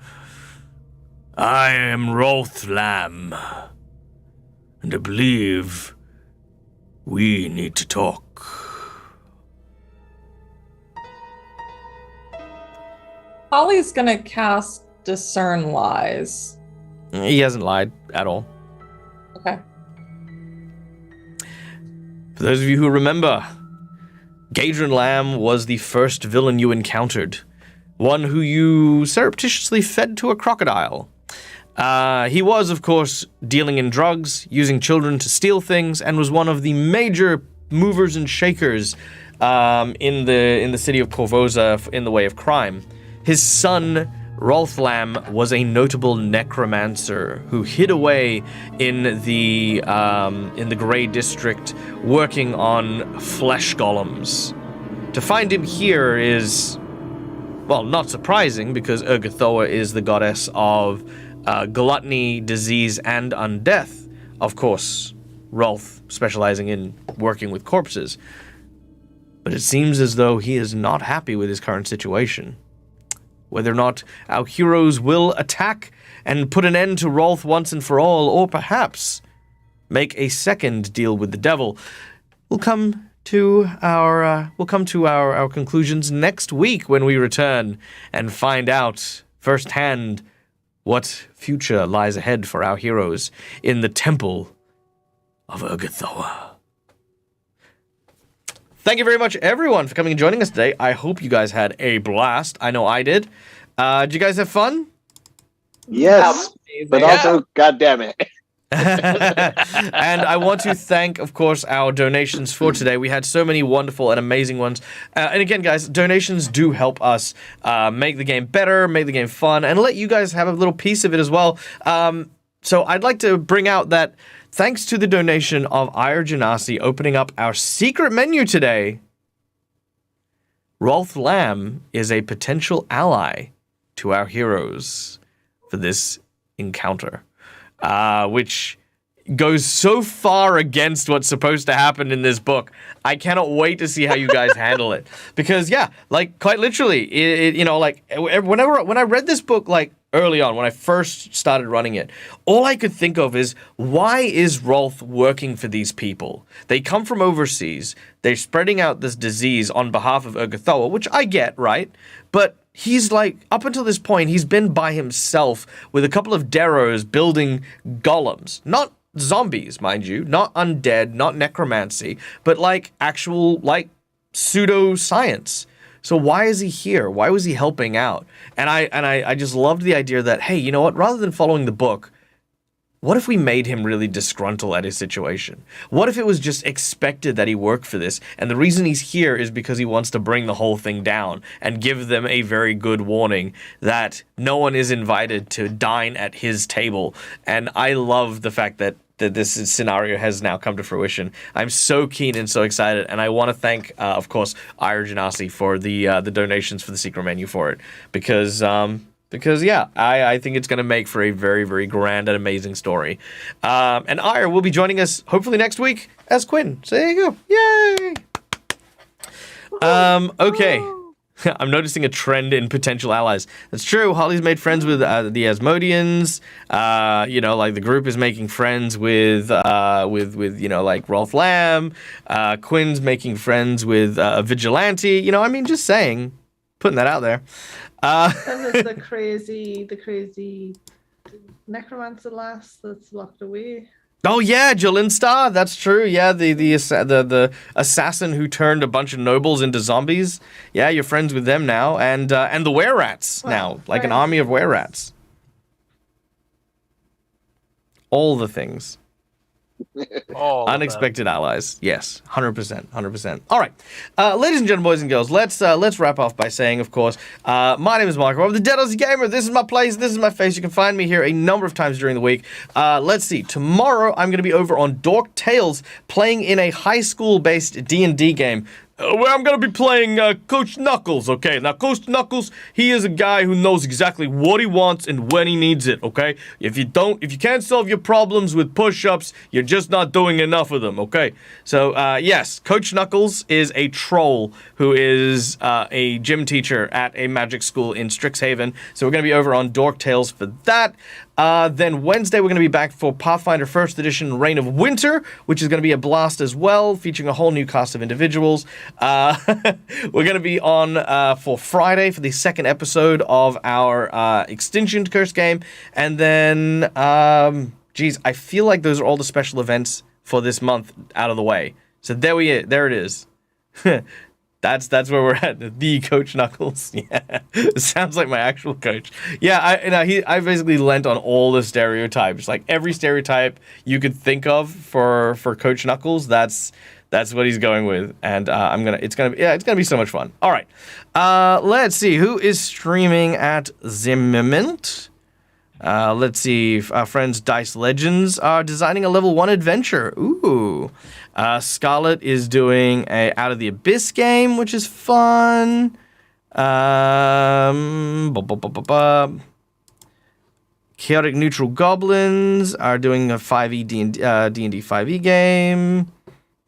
I am Rolth Lamb, and I believe we need to talk. Holly's gonna cast Discern Lies. He hasn't lied at all. Okay. For those of you who remember, Gadrin Lamb was the first villain you encountered. One who you surreptitiously fed to a crocodile. He was, of course, dealing in drugs, using children to steal things, and was one of the major movers and shakers in the city of Korvosa in the way of crime. His son, Rolth Lamb, was a notable necromancer who hid away in the Grey District, working on flesh golems. To find him here is, well, not surprising, because Urgathoa is the goddess of gluttony, disease, and undeath. Of course, Rolth specializing in working with corpses. But it seems as though he is not happy with his current situation. Whether or not our heroes will attack and put an end to Rolth once and for all, or perhaps make a second deal with the devil, we'll come to our conclusions next week when we return and find out firsthand what future lies ahead for our heroes in the Temple of Urgathoa. Thank you very much, everyone, for coming and joining us today. I hope you guys had a blast. I know I did. Did you guys have fun? Yes, but also, God damn it. And I want to thank, of course, our donations for today. We had so many wonderful and amazing ones. And again, guys, donations do help us make the game better, make the game fun, and let you guys have a little piece of it as well. So I'd like to bring out that thanks to the donation of Ire Janasi opening up our secret menu today, Rolf Lamb is a potential ally to our heroes for this encounter. Which goes so far against what's supposed to happen in this book. I cannot wait to see how you guys handle it. Because, yeah, like, quite literally, when I read this book, like, early on, when I first started running it, all I could think of is, why is Rolf working for these people? They come from overseas. They're spreading out this disease on behalf of Urgathoa, which I get, right? But he's like, up until this point, he's been by himself with a couple of Deros building golems. Not zombies, mind you. Not undead, not necromancy, but like actual, like, pseudo-science. So why is he here? Why was he helping out? And I just loved the idea that, hey, you know what? Rather than following the book, what if we made him really disgruntled at his situation? What if it was just expected that he worked for this, and the reason he's here is because he wants to bring the whole thing down and give them a very good warning that no one is invited to dine at his table? And I love the fact that this scenario has now come to fruition. I'm so keen and so excited, and I want to thank, of course, Ire Janasi for the donations for the secret menu for it, because yeah, I think it's going to make for a very, very grand and amazing story. And Ire will be joining us hopefully next week as Quinn. So there you go. Yay! Okay. I'm noticing a trend in potential allies. That's true. Holly's made friends with the Asmodeans. Like the group is making friends with like Rolf Lamb. Quinn's making friends with a vigilante. Just saying, putting that out there. And there's the crazy necromancer lass that's locked away. Oh yeah, Jolinstar. That's true. Yeah, the assassin who turned a bunch of nobles into zombies. Yeah, you're friends with them now, and the were-rats now, like an army of were-rats. All the things. Unexpected allies. Yes, 100%. All right, ladies and gentlemen, boys and girls, let's wrap off by saying, of course, my name is Michael. I'm the Dead Aussie Gamer. This is my place. This is my face. You can find me here a number of times during the week. Let's see. Tomorrow, I'm going to be over on Dork Tales, playing in a high school-based D&D game. Where I'm going to be playing Coach Knuckles, okay? Now, Coach Knuckles, he is a guy who knows exactly what he wants and when he needs it, okay? If you can't solve your problems with push-ups, you're just not doing enough of them, okay? So, yes, Coach Knuckles is a troll who is a gym teacher at a magic school in Strixhaven. So we're going to be over on Dork Tales for that. Then Wednesday, we're going to be back for Pathfinder 1st Edition Reign of Winter, which is going to be a blast as well, featuring a whole new cast of individuals. We're going to be on for Friday for the second episode of our Extinction Curse game. And then, I feel like those are all the special events for this month out of the way. So there it is. That's where we're at. The Coach Knuckles. Yeah, sounds like my actual coach. Yeah, I basically lent on all the stereotypes, like every stereotype you could think of for Coach Knuckles. That's what he's going with, and it's gonna be so much fun. All right, let's see who is streaming at the moment. Let's see. Our friends Dice Legends are designing a level 1 adventure. Ooh. Scarlet is doing a Out of the Abyss game, which is fun. Chaotic Neutral Goblins are doing a 5e D&D 5e game.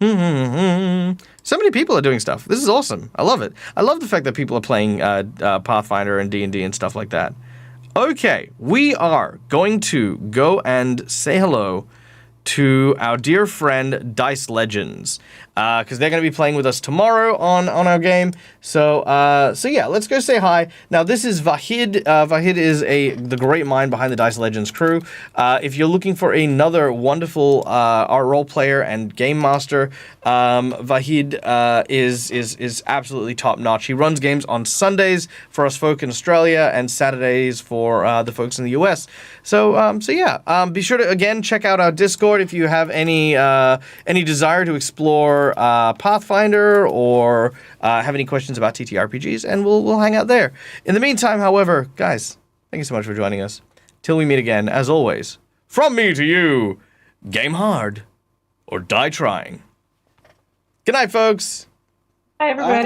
So many people are doing stuff. This is awesome. I love it. I love the fact that people are playing Pathfinder and D&D and stuff like that. Okay, we are going to go and say hello to our dear friend Dice Legends. because they're going to be playing with us tomorrow on our game. So yeah, let's go say hi. Now, this is Vahid. Vahid is the great mind behind the Dice Legends crew. If you're looking for another wonderful art role player and game master, Vahid is absolutely top notch. He runs games on Sundays for us folk in Australia and Saturdays for the folks in the US. So yeah, be sure to again check out our Discord if you have any desire to explore Pathfinder or have any questions about TTRPGs, and we'll hang out there. In the meantime, however, guys, thank you so much for joining us. Till we meet again, as always, from me to you, game hard or die trying. Good night, folks. Hi, everybody.